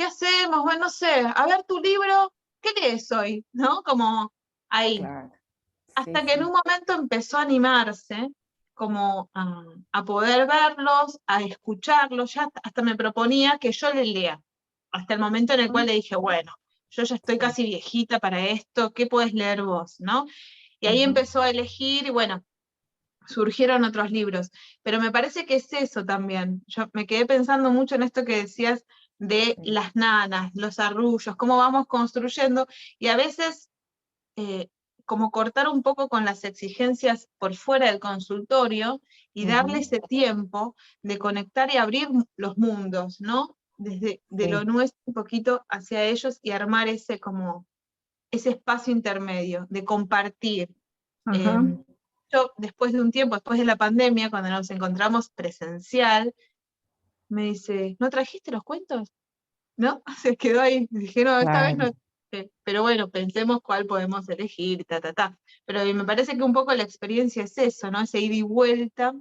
hacemos? Bueno, no sé, a ver tu libro, ¿qué lees hoy? ¿No? Como ahí. Claro. Hasta que en un momento empezó a animarse, como a poder verlos, a escucharlos, ya hasta me proponía que yo le lea. Hasta el momento en el cual le dije, bueno, yo ya estoy casi viejita para esto, ¿qué podés leer vos? ¿No? Y ahí empezó a elegir, y bueno, surgieron otros libros. Pero me parece que es eso también. Yo me quedé pensando mucho en esto que decías de las nanas, los arrullos, cómo vamos construyendo, y a veces como cortar un poco con las exigencias por fuera del consultorio y darle ese tiempo de conectar y abrir los mundos, ¿no? Desde lo nuestro un poquito hacia ellos y armar ese espacio intermedio, de compartir. Yo después de un tiempo, después de la pandemia, cuando nos encontramos presencial, me dice, ¿no trajiste los cuentos? ¿No? Se quedó ahí. Dije, no, esta vez no. Pero bueno, pensemos cuál podemos elegir, Pero me parece que un poco la experiencia es eso, ¿no? Ese ida y vuelta,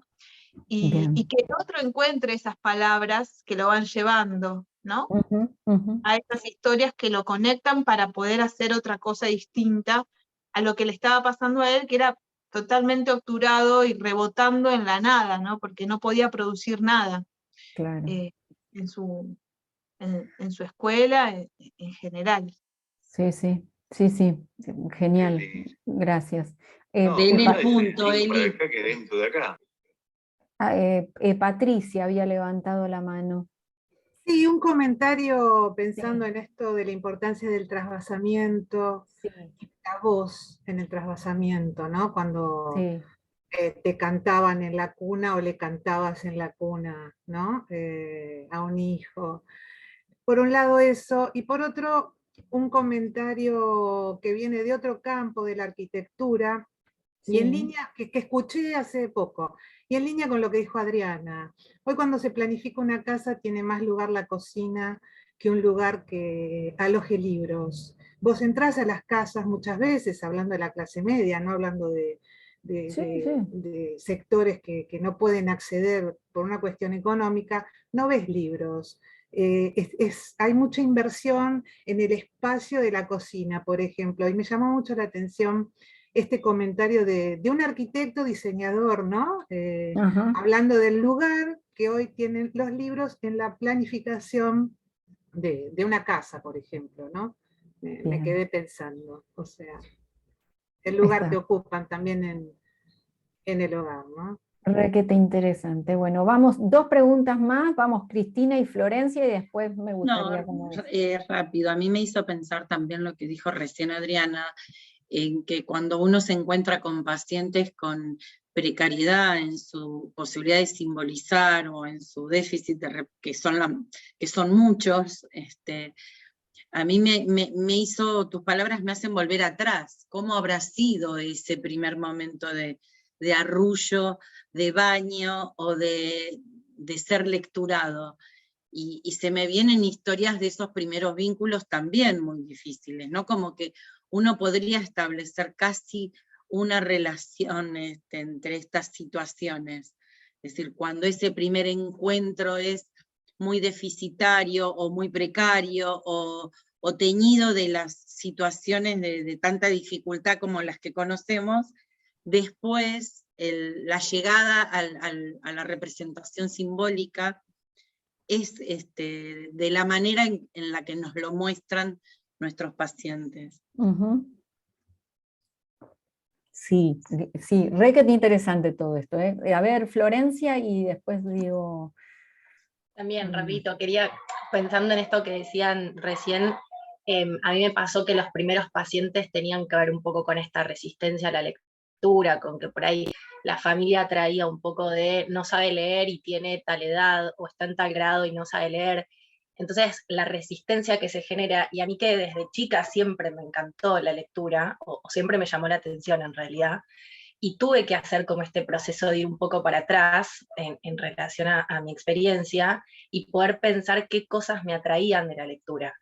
y que el otro encuentre esas palabras que lo van llevando, ¿no? A esas historias que lo conectan para poder hacer otra cosa distinta a lo que le estaba pasando a él, que era totalmente obturado y rebotando en la nada, ¿no? Porque no podía producir nada. Claro. En su escuela, en general. Sí, genial, gracias. Tiene punto, Eli. Patricia había levantado la mano. Sí, un comentario pensando en esto de la importancia del trasvasamiento, y la voz en el trasvasamiento, ¿no? Cuando te cantaban en la cuna o le cantabas en la cuna, ¿no? A un hijo. Por un lado eso, y por otro, un comentario que viene de otro campo, de la arquitectura, y en línea, que escuché hace poco, y en línea con lo que dijo Adriana. Hoy cuando se planifica una casa tiene más lugar la cocina que un lugar que aloje libros. Vos entrás a las casas muchas veces, hablando de la clase media, no hablando de sectores que no pueden acceder por una cuestión económica, no ves libros. Hay mucha inversión en el espacio de la cocina, por ejemplo, y me llamó mucho la atención este comentario de un arquitecto diseñador, ¿no? Hablando del lugar que hoy tienen los libros en la planificación de una casa, por ejemplo, ¿no? Me quedé pensando, o sea, el lugar que ocupan también en el hogar, ¿no? Requete interesante. Bueno, vamos, 2 preguntas más, vamos Cristina y Florencia, y después me gustaría rápido, a mí me hizo pensar también lo que dijo recién Adriana, en que cuando uno se encuentra con pacientes con precariedad en su posibilidad de simbolizar o en su déficit, que son muchos, a mí me hizo, tus palabras me hacen volver atrás. ¿Cómo habrá sido ese primer momento de arrullo, de baño o de ser lecturado? Y se me vienen historias de esos primeros vínculos también muy difíciles, ¿no? Como que uno podría establecer casi una relación entre estas situaciones. Es decir, cuando ese primer encuentro es muy deficitario o muy precario o teñido de las situaciones de tanta dificultad como las que conocemos, después la llegada a la representación simbólica es de la manera en la que nos lo muestran nuestros pacientes. Sí, sí, re que interesante todo esto. A ver, Florencia, y después digo... También, repito, quería, pensando en esto que decían recién, a mí me pasó que los primeros pacientes tenían que ver un poco con esta resistencia a la lectura, con que por ahí la familia traía un poco de no sabe leer y tiene tal edad, o está en tal grado y no sabe leer. Entonces, la resistencia que se genera, y a mí que desde chica siempre me encantó la lectura, o siempre me llamó la atención en realidad, y tuve que hacer como este proceso de ir un poco para atrás en relación a mi experiencia y poder pensar qué cosas me atraían de la lectura.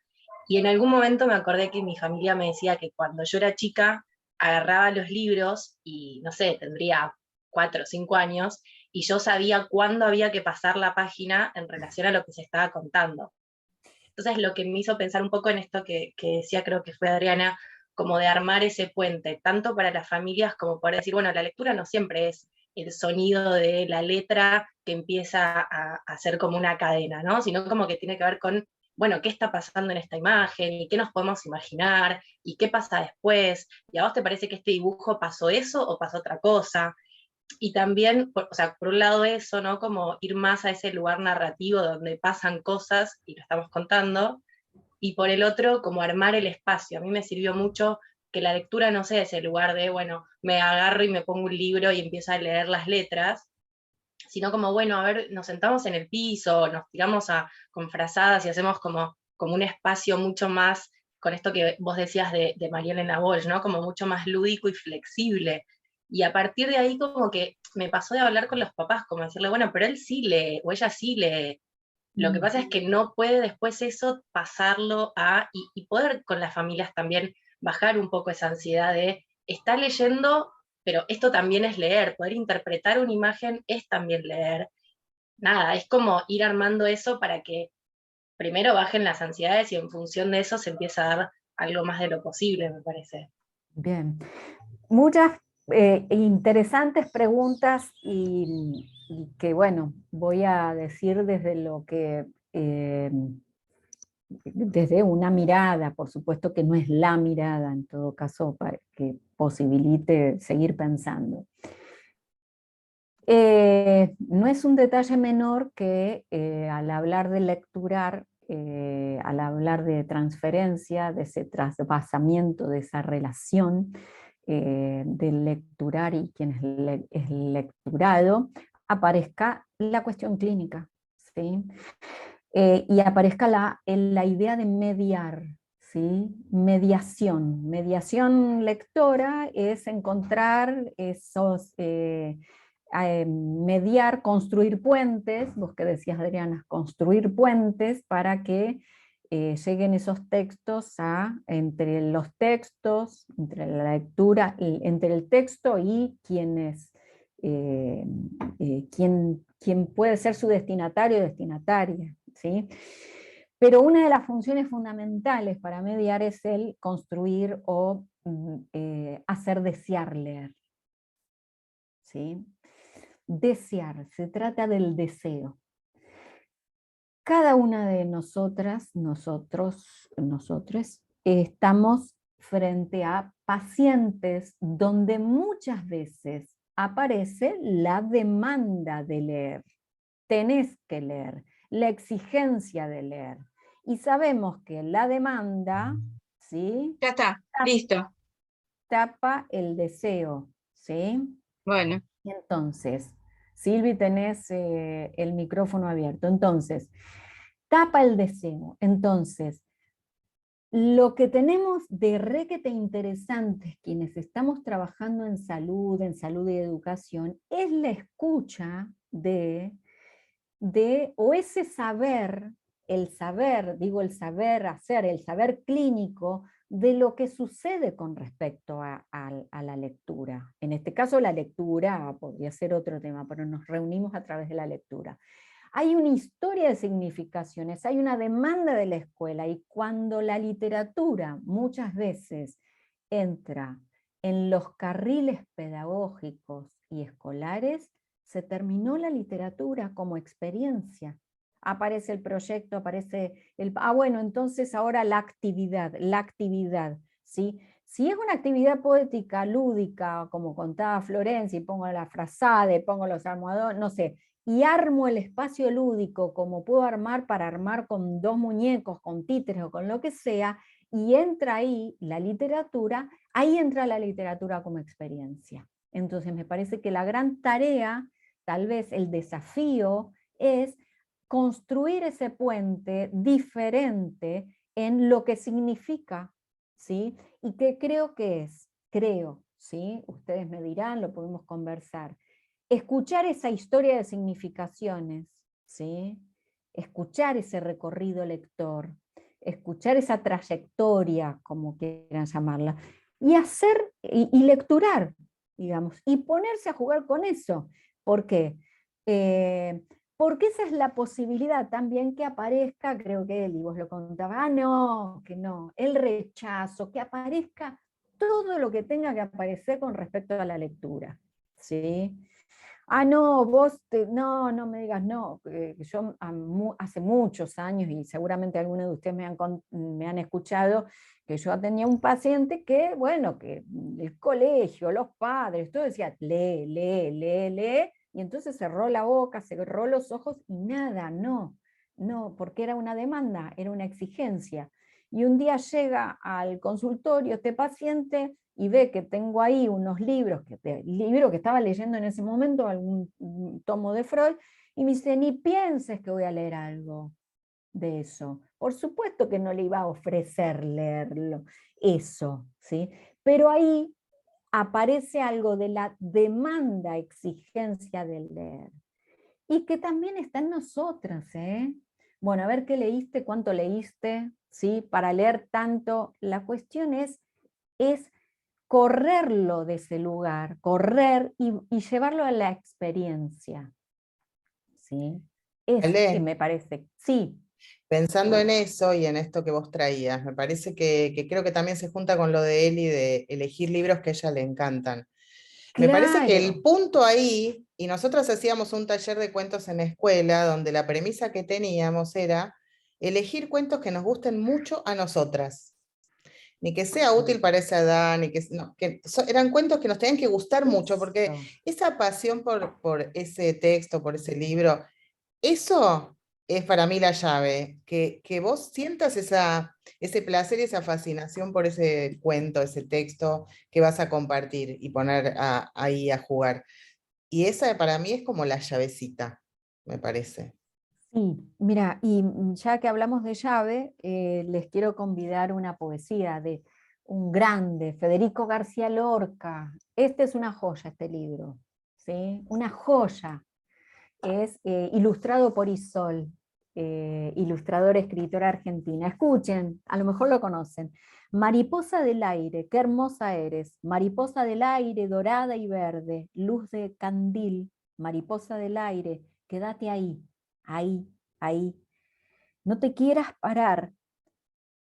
Y en algún momento me acordé que mi familia me decía que cuando yo era chica agarraba los libros y, no sé, tendría 4 o 5 años, y yo sabía cuándo había que pasar la página en relación a lo que se estaba contando. Entonces lo que me hizo pensar un poco en esto que decía, creo que fue Adriana, como de armar ese puente, tanto para las familias como para decir, bueno, la lectura no siempre es el sonido de la letra que empieza a ser como una cadena, ¿no? Sino como que tiene que ver con, bueno, ¿qué está pasando en esta imagen? ¿Y qué nos podemos imaginar? ¿Y qué pasa después? ¿Y a vos te parece que este dibujo pasó eso o pasó otra cosa? Y también, o sea, por un lado eso, ¿no? Como ir más a ese lugar narrativo donde pasan cosas y lo estamos contando, y por el otro, como armar el espacio. A mí me sirvió mucho que la lectura no sea ese lugar de, bueno, me agarro y me pongo un libro y empiezo a leer las letras, sino como, bueno, a ver, nos sentamos en el piso, nos tiramos con frazadas y hacemos como un espacio mucho más, con esto que vos decías de María Elena Walsh, ¿no? Como mucho más lúdico y flexible. Y a partir de ahí como que me pasó de hablar con los papás, como decirle, bueno, pero él sí lee, o ella sí lee. Lo que pasa es que no puede después eso pasarlo y poder con las familias también bajar un poco esa ansiedad de, está leyendo, pero esto también es leer, poder interpretar una imagen es también leer. Nada, es como ir armando eso para que primero bajen las ansiedades y en función de eso se empieza a dar algo más de lo posible, me parece. Bien. Muchas interesantes preguntas y que, bueno, voy a decir desde lo que, desde una mirada, por supuesto que no es la mirada, en todo caso, para que posibilite seguir pensando. No es un detalle menor que al hablar de lecturar, al hablar de transferencia, de ese trasvasamiento, de esa relación del lecturar y quien es lecturado, aparezca la cuestión clínica, ¿sí? Y aparezca la idea de mediar, ¿sí? Mediación. Mediación lectora es encontrar esos... mediar, construir puentes, vos que decías, Adriana, construir puentes para que lleguen esos textos entre los textos, entre la lectura, entre el texto y quienes, quien puede ser su destinatario o destinataria, ¿sí? Pero una de las funciones fundamentales para mediar es el construir o hacer desear leer, ¿sí? Desear, se trata del deseo. Cada una de nosotras, nosotros, estamos frente a pacientes donde muchas veces aparece la demanda de leer. Tenés que leer, la exigencia de leer. Y sabemos que la demanda, ¿sí? Ya está, listo. tapa el deseo, ¿sí? Bueno. Entonces, Silvi, tenés el micrófono abierto. Entonces, tapa el deseo. Entonces, lo que tenemos de requete interesantes quienes estamos trabajando en salud y educación, es la escucha o ese saber, el saber hacer, el saber clínico de lo que sucede con respecto a la lectura. En este caso la lectura podría ser otro tema, pero nos reunimos a través de la lectura. Hay una historia de significaciones, hay una demanda de la escuela, y cuando la literatura muchas veces entra en los carriles pedagógicos y escolares, se terminó la literatura como experiencia. Aparece el proyecto, aparece bueno, entonces ahora la actividad, ¿sí? Si es una actividad poética, lúdica, como contaba Florencia, y pongo la frazade, pongo los almohadones, no sé, y armo el espacio lúdico como puedo armar para armar con 2 muñecos, con títeres o con lo que sea, y entra ahí la literatura, ahí entra la literatura como experiencia. Entonces me parece que la gran tarea, tal vez el desafío, es construir ese puente diferente en lo que significa, ¿sí? Y que creo que es, ¿sí? Ustedes me dirán, lo podemos conversar. Escuchar esa historia de significaciones, ¿sí? Escuchar ese recorrido lector, escuchar esa trayectoria, como quieran llamarla, y hacer, y lecturar, digamos, y ponerse a jugar con eso. ¿Por qué? Porque esa es la posibilidad también que aparezca, creo que Eli, vos lo contabas, no, que no, el rechazo, que aparezca todo lo que tenga que aparecer con respecto a la lectura, ¿sí? No, no me digas no, yo hace muchos años, y seguramente algunos de ustedes me han escuchado, que yo tenía un paciente que, bueno, que el colegio, los padres, todo decía, lee, lee, lee, lee, y entonces cerró la boca, cerró los ojos, y nada, no, porque era una demanda, era una exigencia. Y un día llega al consultorio este paciente y ve que tengo ahí unos libros, libro que estaba leyendo en ese momento, algún tomo de Freud, y me dice, ni pienses que voy a leer algo de eso. Por supuesto que no le iba a ofrecer leerlo, eso, ¿sí? Pero ahí aparece algo de la demanda, exigencia del leer. Y que también está en nosotras, ¿eh? Bueno, a ver qué leíste, cuánto leíste, ¿sí? Para leer tanto, la cuestión es correrlo de ese lugar, correr y llevarlo a la experiencia. ¿Sí? Es que me parece, sí. Pensando en eso y en esto que vos traías, me parece que creo que también se junta con lo de Eli de elegir libros que a ella le encantan. Me parece que el punto ahí, y nosotros hacíamos un taller de cuentos en la escuela, donde la premisa que teníamos era elegir cuentos que nos gusten mucho a nosotras. Ni que sea útil para esa edad, ni que, no, eran cuentos que nos tenían que gustar mucho, porque esa pasión por ese texto, por ese libro, eso es para mí la llave, que vos sientas ese placer y esa fascinación por ese cuento, ese texto que vas a compartir y poner ahí a jugar. Y esa para mí es como la llavecita, me parece. Sí, mira, y ya que hablamos de llave, les quiero convidar una poesía de un grande, Federico García Lorca. Este es una joya, este libro, ¿sí? Una joya. Es ilustrado por Isol, ilustradora, escritora argentina. Escuchen, a lo mejor lo conocen. Mariposa del aire, qué hermosa eres. Mariposa del aire, dorada y verde, luz de candil. Mariposa del aire, quédate ahí, ahí, ahí. No te quieras parar,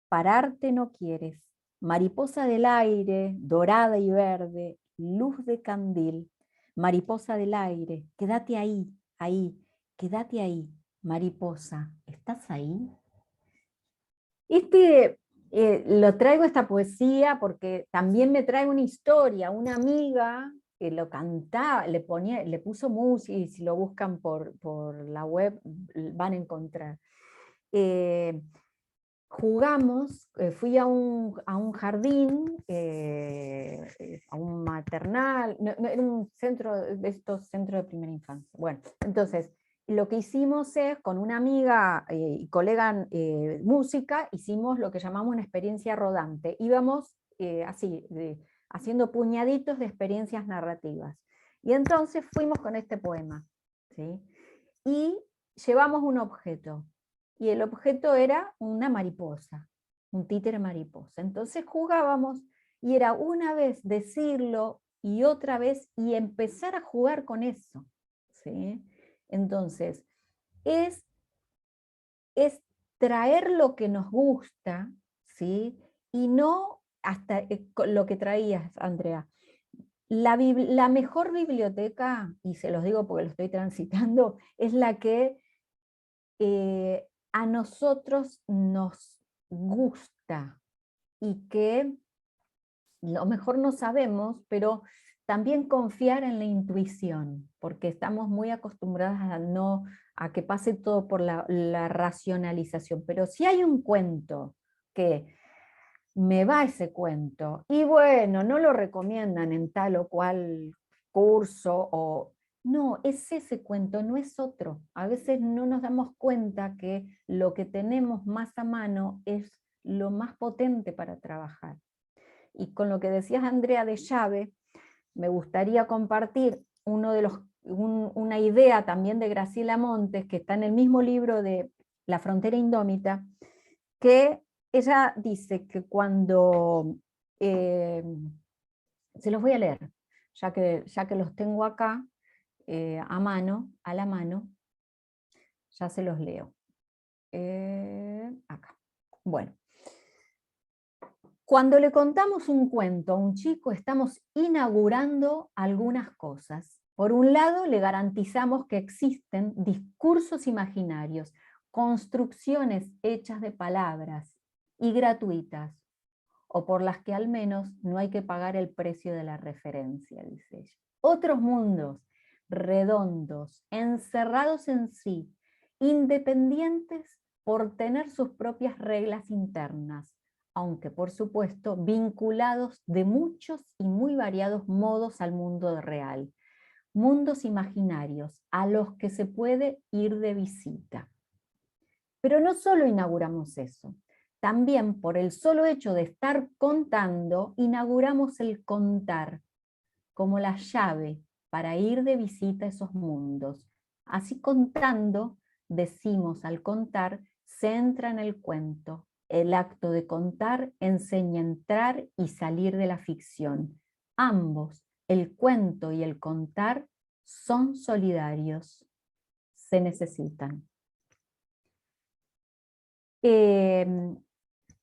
pararte no quieres. Mariposa del aire, dorada y verde, luz de candil. Mariposa del aire, quédate ahí, ahí, quédate ahí, mariposa, ¿estás ahí? Lo traigo esta poesía porque también me trae una historia, una amiga que lo cantaba, le puso música, y si lo buscan por la web van a encontrar. jugamos, fui a un jardín, a un maternal, era un centro de estos centros de primera infancia. Bueno, entonces, lo que hicimos es, con una amiga y colega música, hicimos lo que llamamos una experiencia rodante. Íbamos así, haciendo puñaditos de experiencias narrativas. Y entonces fuimos con este poema, ¿sí? Y llevamos un objeto. Y el objeto era una mariposa, un títere mariposa. Entonces jugábamos y era una vez decirlo y otra vez y empezar a jugar con eso, ¿sí? Entonces, es traer lo que nos gusta, ¿sí? Y no hasta lo que traías, Andrea. La mejor biblioteca, y se los digo porque lo estoy transitando, es la que a nosotros nos gusta y que lo mejor no sabemos, pero también confiar en la intuición, porque estamos muy acostumbradas a que pase todo por la racionalización. Pero si hay un cuento que me va ese cuento, y bueno, no lo recomiendan en tal o cual curso, o no, es ese cuento, no es otro. A veces no nos damos cuenta que lo que tenemos más a mano es lo más potente para trabajar. Y con lo que decías, Andrea, de llave, me gustaría compartir una idea también de Graciela Montes, que está en el mismo libro de La frontera indómita, que ella dice que cuando, se los voy a leer, ya que los tengo acá, a la mano, ya se los leo. Acá. Bueno. Cuando le contamos un cuento a un chico, estamos inaugurando algunas cosas. Por un lado, le garantizamos que existen discursos imaginarios, construcciones hechas de palabras y gratuitas, o por las que al menos no hay que pagar el precio de la referencia, dice ella. Otros mundos, redondos, encerrados en sí, independientes por tener sus propias reglas internas, aunque por supuesto vinculados de muchos y muy variados modos al mundo real. Mundos imaginarios a los que se puede ir de visita. Pero no solo inauguramos eso, también por el solo hecho de estar contando, inauguramos el contar como la llave para ir de visita a esos mundos. Así contando, decimos al contar, se entra en el cuento. El acto de contar enseña a entrar y salir de la ficción. Ambos, el cuento y el contar, son solidarios. Se necesitan.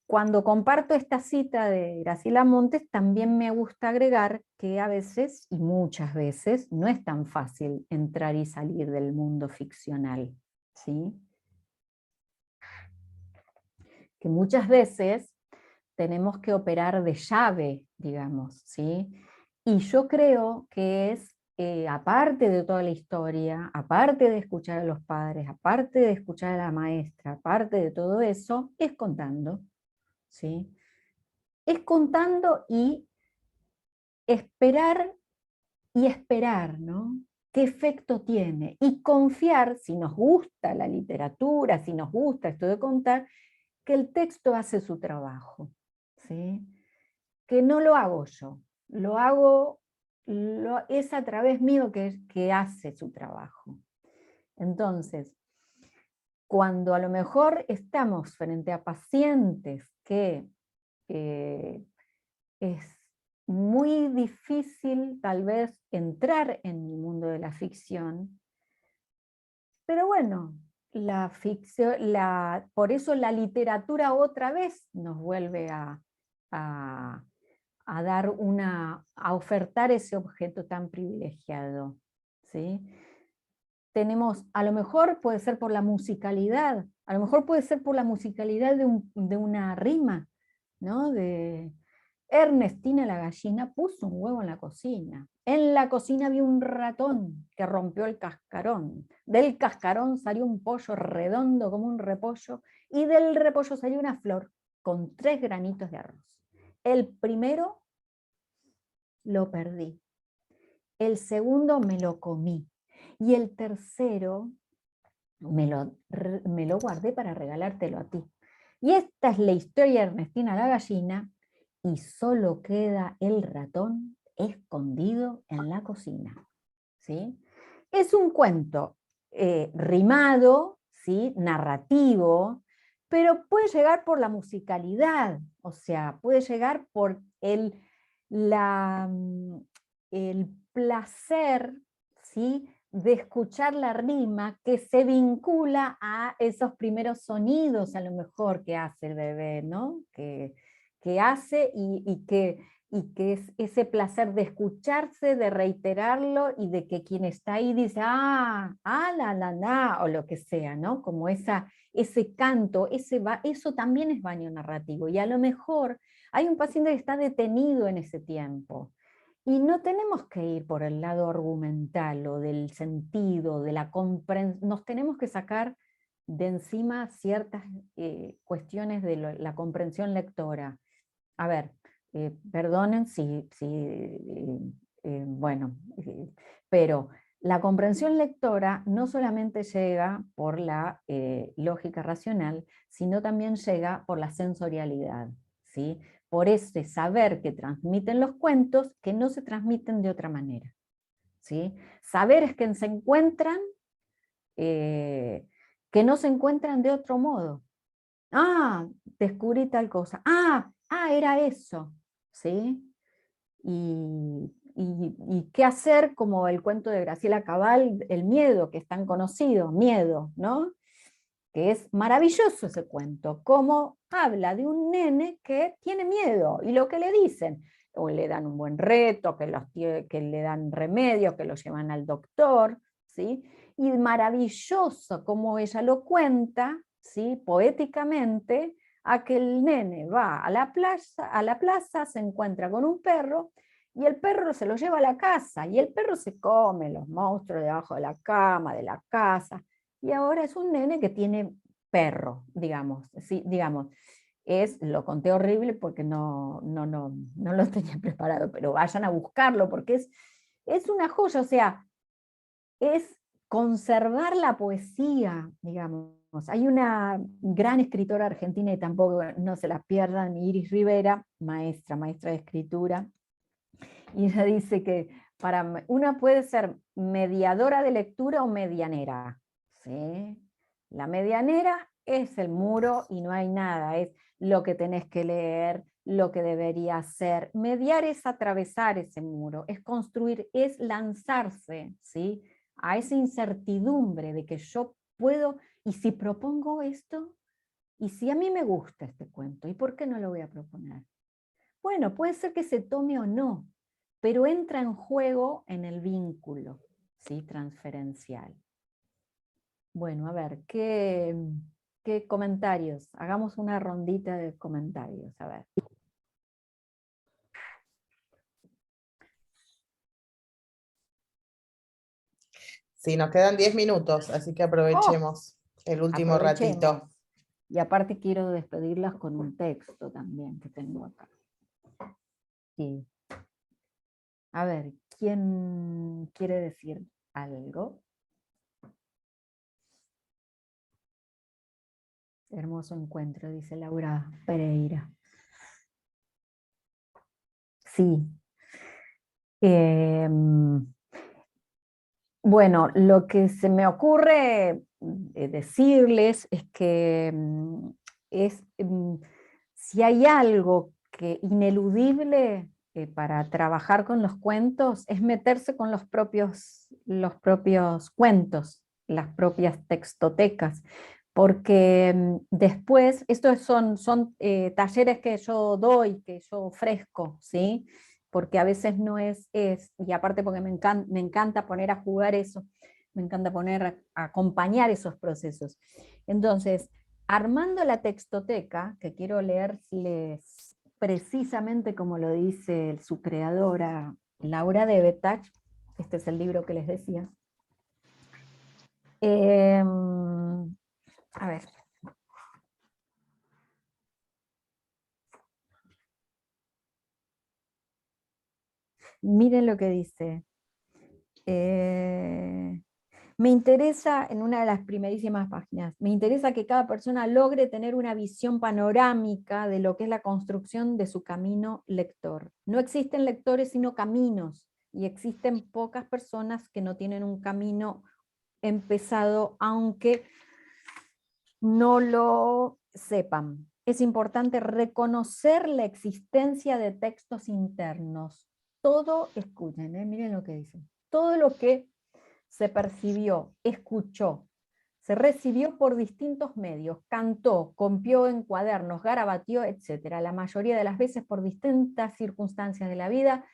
Cuando comparto esta cita de Graciela Montes, también me gusta agregar que a veces, y muchas veces, no es tan fácil entrar y salir del mundo ficcional, ¿sí? Que muchas veces tenemos que operar de llave, digamos, ¿sí? Y yo creo que es, aparte de toda la historia, aparte de escuchar a los padres, aparte de escuchar a la maestra, aparte de todo eso, es contando, ¿sí? Es contando y esperar, ¿no? ¿Qué efecto tiene? Y confiar, si nos gusta la literatura, si nos gusta esto de contar, que el texto hace su trabajo, ¿sí? Que no lo hago yo, es a través mío que hace su trabajo. Entonces, cuando a lo mejor estamos frente a pacientes que es muy difícil tal vez entrar en el mundo de la ficción, pero bueno, la ficción, por eso la literatura otra vez nos vuelve a ofertar ese objeto tan privilegiado, ¿sí? Tenemos, a lo mejor puede ser por la musicalidad, a lo mejor puede ser por la musicalidad de una rima, ¿no? De Ernestina la gallina puso un huevo en la cocina. En la cocina había un ratón que rompió el cascarón. Del cascarón salió un pollo redondo como un repollo, y del repollo salió una flor con 3 granitos de arroz. El primero lo perdí, el segundo me lo comí, y el tercero me lo guardé para regalártelo a ti. Y esta es la historia de Ernestina la gallina, y solo queda el ratón escondido en la cocina. ¿Sí? Es un cuento rimado, ¿sí? Narrativo, pero puede llegar por la musicalidad, o sea, puede llegar por el placer, ¿sí? De escuchar la rima que se vincula a esos primeros sonidos, a lo mejor, que hace el bebé, ¿no? Que hace y que es ese placer de escucharse, de reiterarlo, y de que quien está ahí dice, la, o lo que sea, ¿no? Como ese canto, eso también es baño narrativo, y a lo mejor hay un paciente que está detenido en ese tiempo, y no tenemos que ir por el lado argumental o del sentido, de la comprensión, nos tenemos que sacar de encima ciertas cuestiones de la comprensión lectora. A ver, perdonen bueno, pero la comprensión lectora no solamente llega por la lógica racional, sino también llega por la sensorialidad, ¿sí? Por ese saber que transmiten los cuentos, que no se transmiten de otra manera, ¿sí? Saberes que se encuentran, que no se encuentran de otro modo. Descubrí tal cosa. Era eso, ¿sí? Y qué hacer, como el cuento de Graciela Cabal, El miedo, que es tan conocido, Miedo, ¿no? Que es maravilloso ese cuento, cómo habla de un nene que tiene miedo, y lo que le dicen, o le dan un buen reto, que le dan remedios, que lo llevan al doctor, ¿sí? Y maravilloso cómo ella lo cuenta, ¿sí? Poéticamente, a que el nene va a la plaza, se encuentra con un perro, y el perro se lo lleva a la casa, y el perro se come los monstruos debajo de la cama, de la casa, y ahora es un nene que tiene perro, digamos, ¿sí? Digamos, lo conté horrible porque no lo tenía preparado, pero vayan a buscarlo porque es una joya, o sea, es conservar la poesía, digamos. Hay una gran escritora argentina, y tampoco no se la pierdan, Iris Rivera, maestra de escritura, y ella dice que una puede ser mediadora de lectura o medianera, ¿sí? La medianera es el muro y no hay nada, es lo que tenés que leer, lo que debería ser. Mediar es atravesar ese muro, es construir, es lanzarse, ¿sí? A esa incertidumbre de que yo puedo, y si propongo esto, y si a mí me gusta este cuento, ¿y por qué no lo voy a proponer? Bueno, puede ser que se tome o no, pero entra en juego en el vínculo, ¿sí? Transferencial. Bueno, a ver, ¿qué comentarios? Hagamos una rondita de comentarios, a ver. Sí, nos quedan 10 minutos, así que aprovechemos el último ratito. Y aparte quiero despedirlas con un texto también que tengo acá. Sí. A ver, ¿quién quiere decir algo? Hermoso encuentro, dice Laura Pereira. Sí. Bueno, lo que se me ocurre decirles es que si hay algo ineludible para trabajar con los cuentos, es meterse con los propios cuentos, las propias textotecas, porque después, estos son talleres que yo doy, que yo ofrezco, ¿sí? Porque a veces no es, y aparte porque me encanta poner a jugar eso, me encanta poner a acompañar esos procesos. Entonces, armando la textoteca, que quiero leerles precisamente como lo dice su creadora, Laura Devetach, este es el libro que les decía. A ver. Miren lo que dice. Me interesa, en una de las primerísimas páginas, me interesa que cada persona logre tener una visión panorámica de lo que es la construcción de su camino lector. No existen lectores sino caminos, y existen pocas personas que no tienen un camino empezado, aunque no lo sepan. Es importante reconocer la existencia de textos internos. Todo, escuchen, miren lo que dicen, todo lo que se percibió, escuchó, se recibió por distintos medios, cantó, copió en cuadernos, garabateó, etc. La mayoría de las veces por distintas circunstancias de la vida,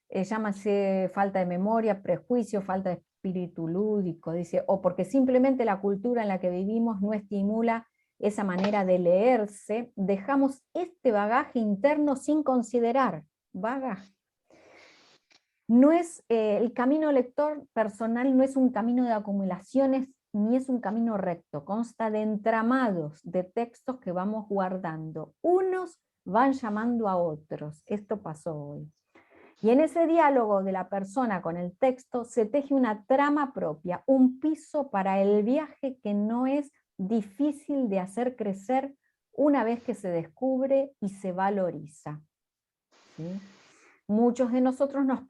llámase falta de memoria, prejuicio, falta de espíritu lúdico, dice, o porque simplemente la cultura en la que vivimos no estimula esa manera de leerse, dejamos este bagaje interno sin considerar. Bagaje. No es, el camino lector personal no es un camino de acumulaciones, ni es un camino recto, consta de entramados de textos que vamos guardando. Unos van llamando a otros, esto pasó hoy. Y en ese diálogo de la persona con el texto se teje una trama propia, un piso para el viaje que no es difícil de hacer crecer una vez que se descubre y se valoriza. ¿Sí? Muchos de nosotros nos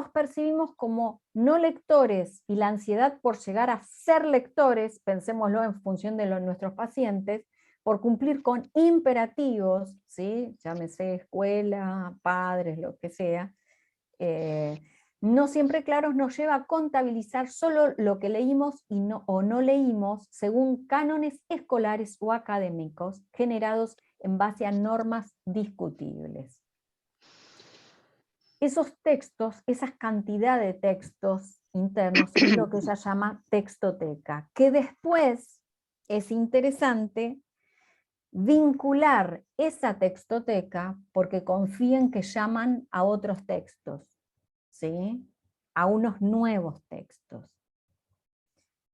percibimos como no lectores, y la ansiedad por llegar a ser lectores, pensémoslo en función de nuestros pacientes, por cumplir con imperativos, ¿sí? Llámese escuela, padres, lo que sea, no siempre claros, nos lleva a contabilizar solo lo que leímos o no leímos según cánones escolares o académicos generados en base a normas discutibles. Esos textos, esa cantidad de textos internos es lo que ella llama textoteca, que después es interesante vincular esa textoteca porque confíen que llaman a otros textos, ¿sí? A unos nuevos textos.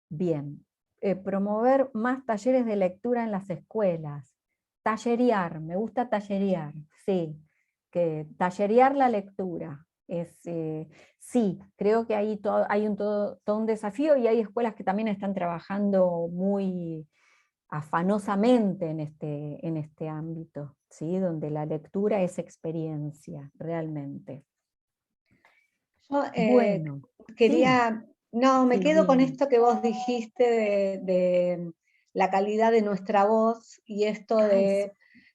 Bien, promover más talleres de lectura en las escuelas. Tallerear, me gusta tallerear, sí. Que tallerear la lectura. Sí, creo que hay todo un desafío, y hay escuelas que también están trabajando muy afanosamente en este ámbito, ¿sí? Donde la lectura es experiencia, realmente. Yo Bueno, quería, no, me sí, quedo con bien. esto que vos dijiste de la calidad de nuestra voz, y esto de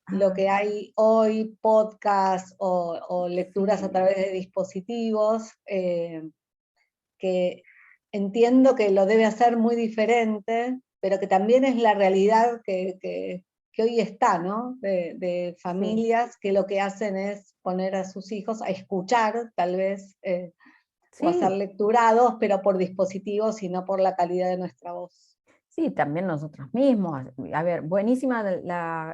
lo que hay hoy, podcast o lecturas a través de dispositivos, que entiendo que lo debe hacer muy diferente, pero que también es la realidad que hoy está, ¿no? De familias que lo que hacen es poner a sus hijos a escuchar, tal vez, o a ser lecturados, pero por dispositivos y no por la calidad de nuestra voz. Sí, también nosotros mismos. A ver, buenísima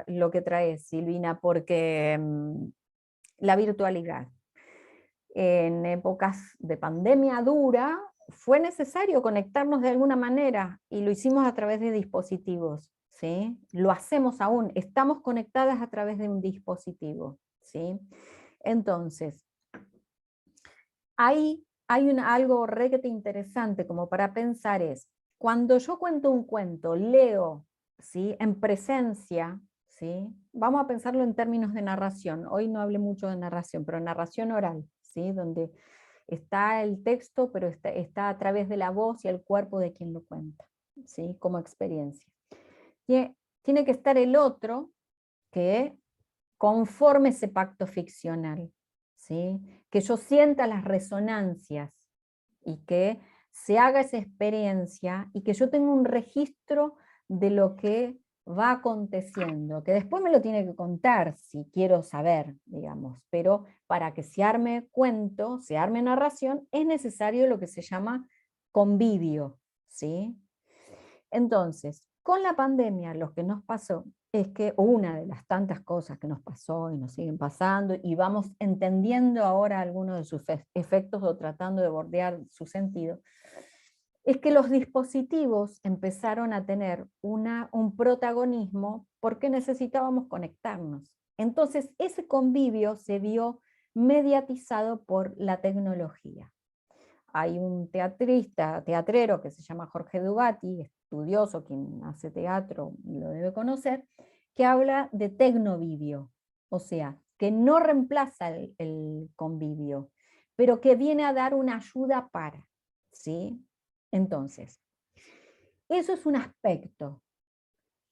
lo que traes, Silvina, porque la virtualidad. En épocas de pandemia dura, fue necesario conectarnos de alguna manera, y lo hicimos a través de dispositivos, ¿sí? Lo hacemos aún, estamos conectadas a través de un dispositivo, ¿sí? Entonces, ahí hay algo requete interesante como para pensar es, cuando yo cuento un cuento, leo, ¿sí? En presencia, ¿sí? Vamos a pensarlo en términos de narración, hoy no hablé mucho de narración, pero narración oral, ¿sí? Donde está el texto, pero está a través de la voz y el cuerpo de quien lo cuenta, ¿sí? Como experiencia. Tiene que estar el otro que conforme ese pacto ficcional, ¿sí? Que yo sienta las resonancias y que se haga esa experiencia y que yo tenga un registro de lo que va aconteciendo, que después me lo tiene que contar si quiero saber, digamos, pero para que se arme cuento, se arme narración, es necesario lo que se llama convivio, ¿sí? Entonces, con la pandemia lo que nos pasó es que una de las tantas cosas que nos pasó y nos siguen pasando, y vamos entendiendo ahora algunos de sus efectos o tratando de bordear su sentido, es que los dispositivos empezaron a tener un protagonismo porque necesitábamos conectarnos. Entonces ese convivio se vio mediatizado por la tecnología. Hay un teatrero que se llama Jorge Dugati, estudioso, quien hace teatro lo debe conocer, que habla de tecnovivio, o sea, que no reemplaza el convivio, pero que viene a dar una ayuda para, ¿sí? Entonces, eso es un aspecto.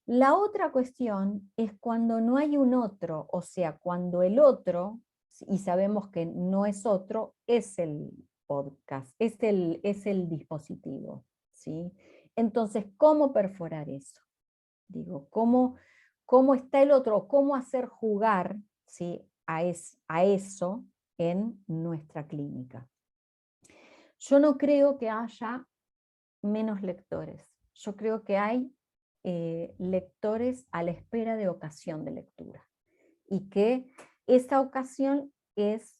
La otra cuestión es cuando no hay un otro, o sea, cuando el otro, y sabemos que no es otro, es el podcast, es el dispositivo, ¿sí? Entonces, ¿cómo perforar eso? Digo, ¿cómo está el otro? ¿Cómo hacer jugar, ¿sí?, a eso en nuestra clínica? Yo no creo que haya menos lectores. Yo creo que hay lectores a la espera de ocasión de lectura. Y que esa ocasión es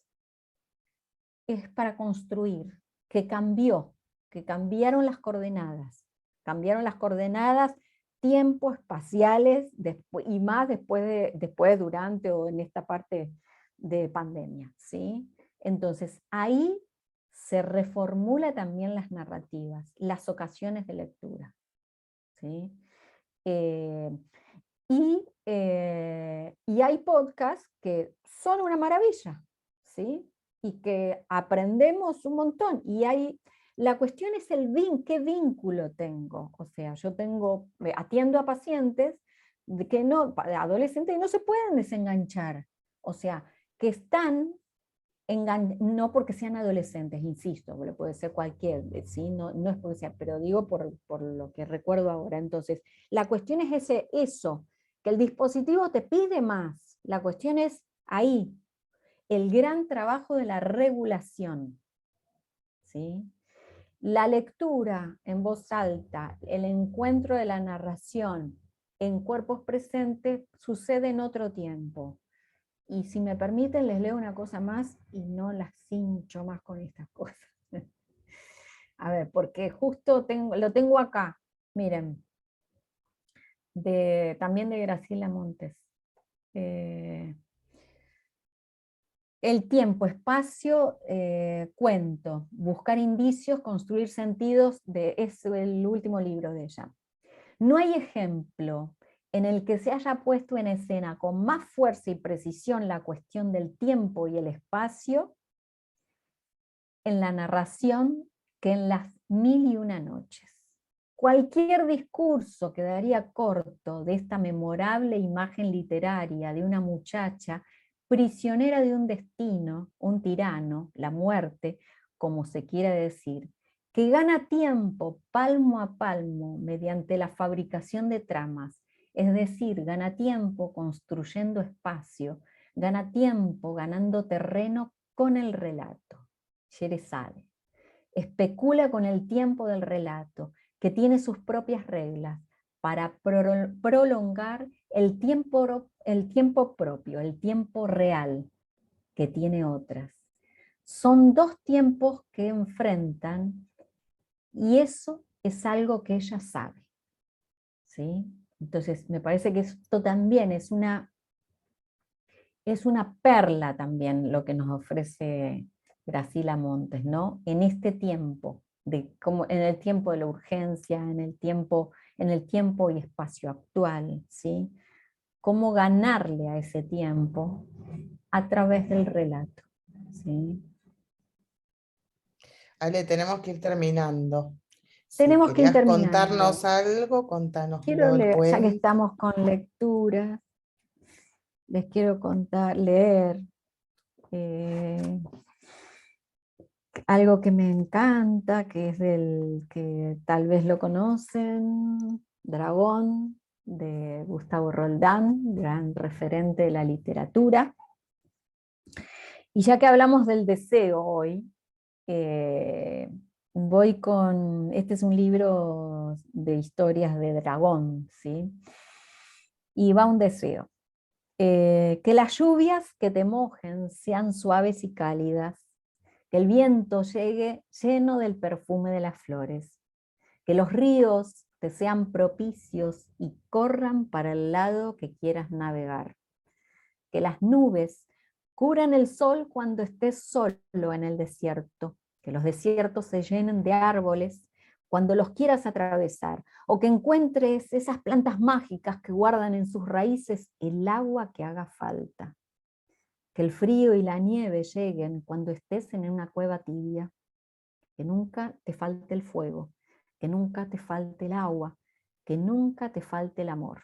para construir, que cambiaron las coordenadas. Cambiaron las coordenadas tiempo espaciales y más después, durante o en esta parte de pandemia, ¿sí? Entonces ahí se reformula también las narrativas, las ocasiones de lectura, ¿sí? Y hay podcasts que son una maravilla, ¿sí? Y que aprendemos un montón. La cuestión es qué vínculo tengo. O sea, yo atiendo a pacientes adolescentes que no se pueden desenganchar. O sea, que están no porque sean adolescentes, insisto, puede ser cualquier, ¿sí? No es porque sea, pero digo por lo que recuerdo ahora. Entonces, la cuestión es eso, que el dispositivo te pide más. La cuestión es ahí, el gran trabajo de la regulación, ¿sí? La lectura en voz alta, el encuentro de la narración en cuerpos presentes sucede en otro tiempo. Y si me permiten, les leo una cosa más y no las hincho más con estas cosas. A ver, porque justo lo tengo acá, miren, también de Graciela Montes. El tiempo, espacio, cuento, buscar indicios, construir sentidos, es el último libro de ella. No hay ejemplo en el que se haya puesto en escena con más fuerza y precisión la cuestión del tiempo y el espacio en la narración que en las 1001 noches. Cualquier discurso quedaría corto de esta memorable imagen literaria de una muchacha prisionera de un destino, un tirano, la muerte, como se quiera decir, que gana tiempo palmo a palmo mediante la fabricación de tramas, es decir, gana tiempo construyendo espacio, gana tiempo ganando terreno con el relato. Sherezade especula con el tiempo del relato, que tiene sus propias reglas, para prolongar el tiempo propio, el tiempo real, que tiene otras. Son dos tiempos que enfrentan, y eso es algo que ella sabe, ¿sí? Entonces me parece que esto también es una perla también lo que nos ofrece Graciela Montes, ¿no? En este tiempo, en el tiempo de la urgencia, en el tiempo y espacio actual, ¿sí? Cómo ganarle a ese tiempo a través del relato, ¿sí? Ale, tenemos que ir terminando. Tenemos que ir terminando. Contarnos algo, contanos. Quiero leer, ya que estamos con lecturas, les quiero leer algo que me encanta, que es que tal vez lo conocen, Dragón, de Gustavo Roldán, gran referente de la literatura. Y ya que hablamos del deseo hoy, voy con, este es un libro de historias de dragón, ¿sí? Y va un deseo. Que las lluvias que te mojen sean suaves y cálidas, que el viento llegue lleno del perfume de las flores, que los ríos te sean propicios y corran para el lado que quieras navegar, que las nubes cubran el sol cuando estés solo en el desierto, que los desiertos se llenen de árboles cuando los quieras atravesar, o que encuentres esas plantas mágicas que guardan en sus raíces el agua que haga falta. Que el frío y la nieve lleguen cuando estés en una cueva tibia. Que nunca te falte el fuego, que nunca te falte el agua, que nunca te falte el amor.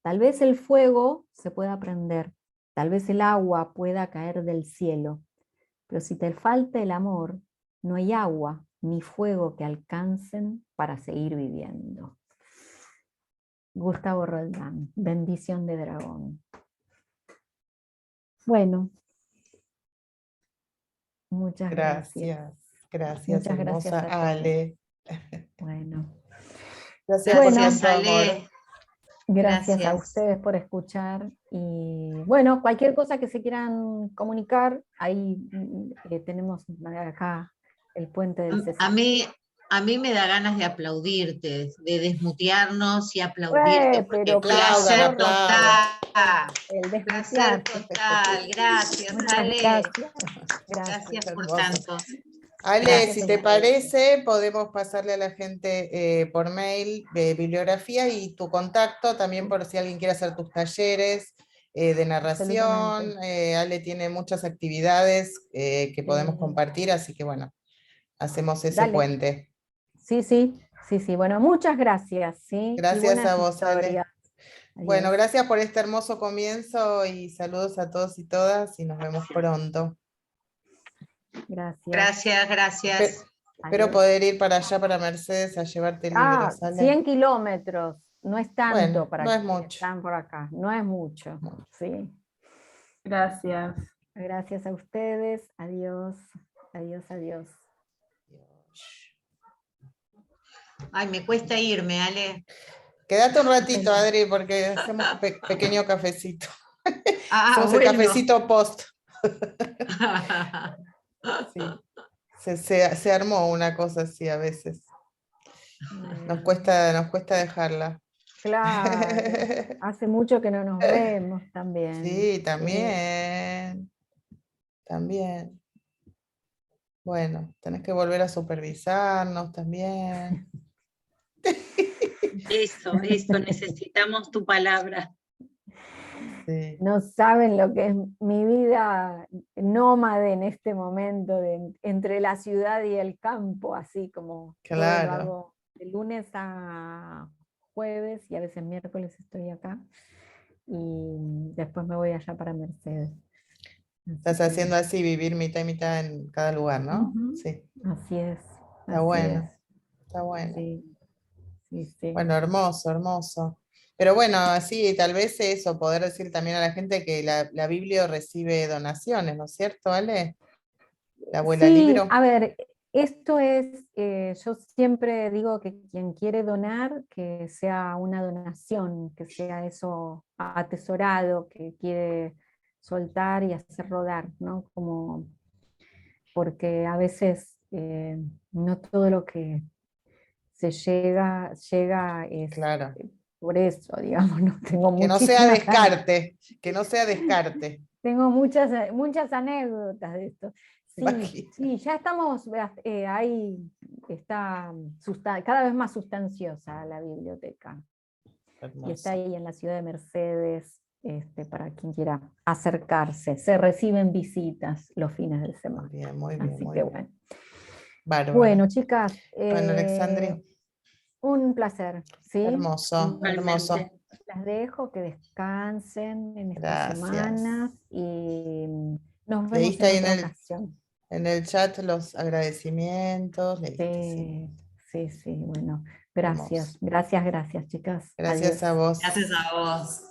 Tal vez el fuego se pueda prender, tal vez el agua pueda caer del cielo, pero si te falta el amor, no hay agua ni fuego que alcancen para seguir viviendo. Gustavo Roldán, Bendición de Dragón. Bueno, muchas gracias. Gracias, Muchas gracias hermosa a todos. Ale. Bueno. Gracias Bueno, por tanto Ale. amor. Gracias a Gracias. ustedes por escuchar y bueno, cualquier cosa que se quieran comunicar, ahí tenemos acá el puente del César. A mí me da ganas de aplaudirte, de desmutearnos y aplaudirte, porque Pero placer aplaudan. El placer total, gracias, Ale. Gracias por Hermoso. tanto. Ale, Gracias. si te parece, podemos pasarle a la gente por mail bibliografía y tu contacto, también por si alguien quiere hacer tus talleres de narración. Ale tiene muchas actividades que podemos compartir, así que bueno, hacemos ese Dale. puente. Sí, bueno, muchas gracias. ¿sí? Gracias a vos, Ale. Bueno, Adiós. gracias por este hermoso comienzo y saludos a todos y todas y nos vemos pronto. Gracias. Gracias. Espero poder ir para allá, para Mercedes, a llevarte libros. Ale. 100 kilómetros, no es tanto Bueno, para no es quienes mucho. están por acá, no es mucho. Sí. Gracias. Gracias a ustedes, adiós, adiós. Ay, me cuesta irme, Ale. Quédate un ratito, Adri, porque hacemos un pequeño cafecito. Hacemos bueno. el cafecito post. Sí. Se armó una cosa así a veces. Nos cuesta dejarla. Claro, hace mucho que no nos vemos también. Sí, también. También. Bueno, tenés que volver a supervisarnos también. Eso, necesitamos tu palabra. Sí. No saben lo que es mi vida nómade en este momento, entre la ciudad y el campo, así como Claro. todo lo hago de lunes a jueves y a veces miércoles estoy acá y después me voy allá para Mercedes. Estás haciendo así, vivir mitad y mitad en cada lugar, ¿no? Sí. Así es. Está bueno. Está bueno. Sí. Bueno, hermoso. Pero bueno, así tal vez eso, poder decir también a la gente que la Biblia recibe donaciones, ¿no es cierto, Ale? La abuela libro. A ver, esto es, yo siempre digo que quien quiere donar, que sea una donación, que sea eso atesorado, que quiere soltar y hacer rodar, ¿no? Porque a veces no todo lo que se llega es claro. Por eso, digamos, no tengo que no sea descarte, que no sea descarte. Tengo muchas anécdotas de esto. Sí, ya estamos, ahí está cada vez más sustanciosa la biblioteca. Hermoso. Y está ahí en la ciudad de Mercedes, para quien quiera acercarse. Se reciben visitas los fines de semana. Muy bien. Así que bueno. Bárbaro. Bueno, chicas. Bueno, Alexandria. Un placer. ¿sí? Hermoso. Las dejo que descansen en estas semanas y nos vemos en otra ocasión. En el chat los agradecimientos. Sí, bueno, gracias. Gracias, chicas. Gracias a vos. Gracias a vos.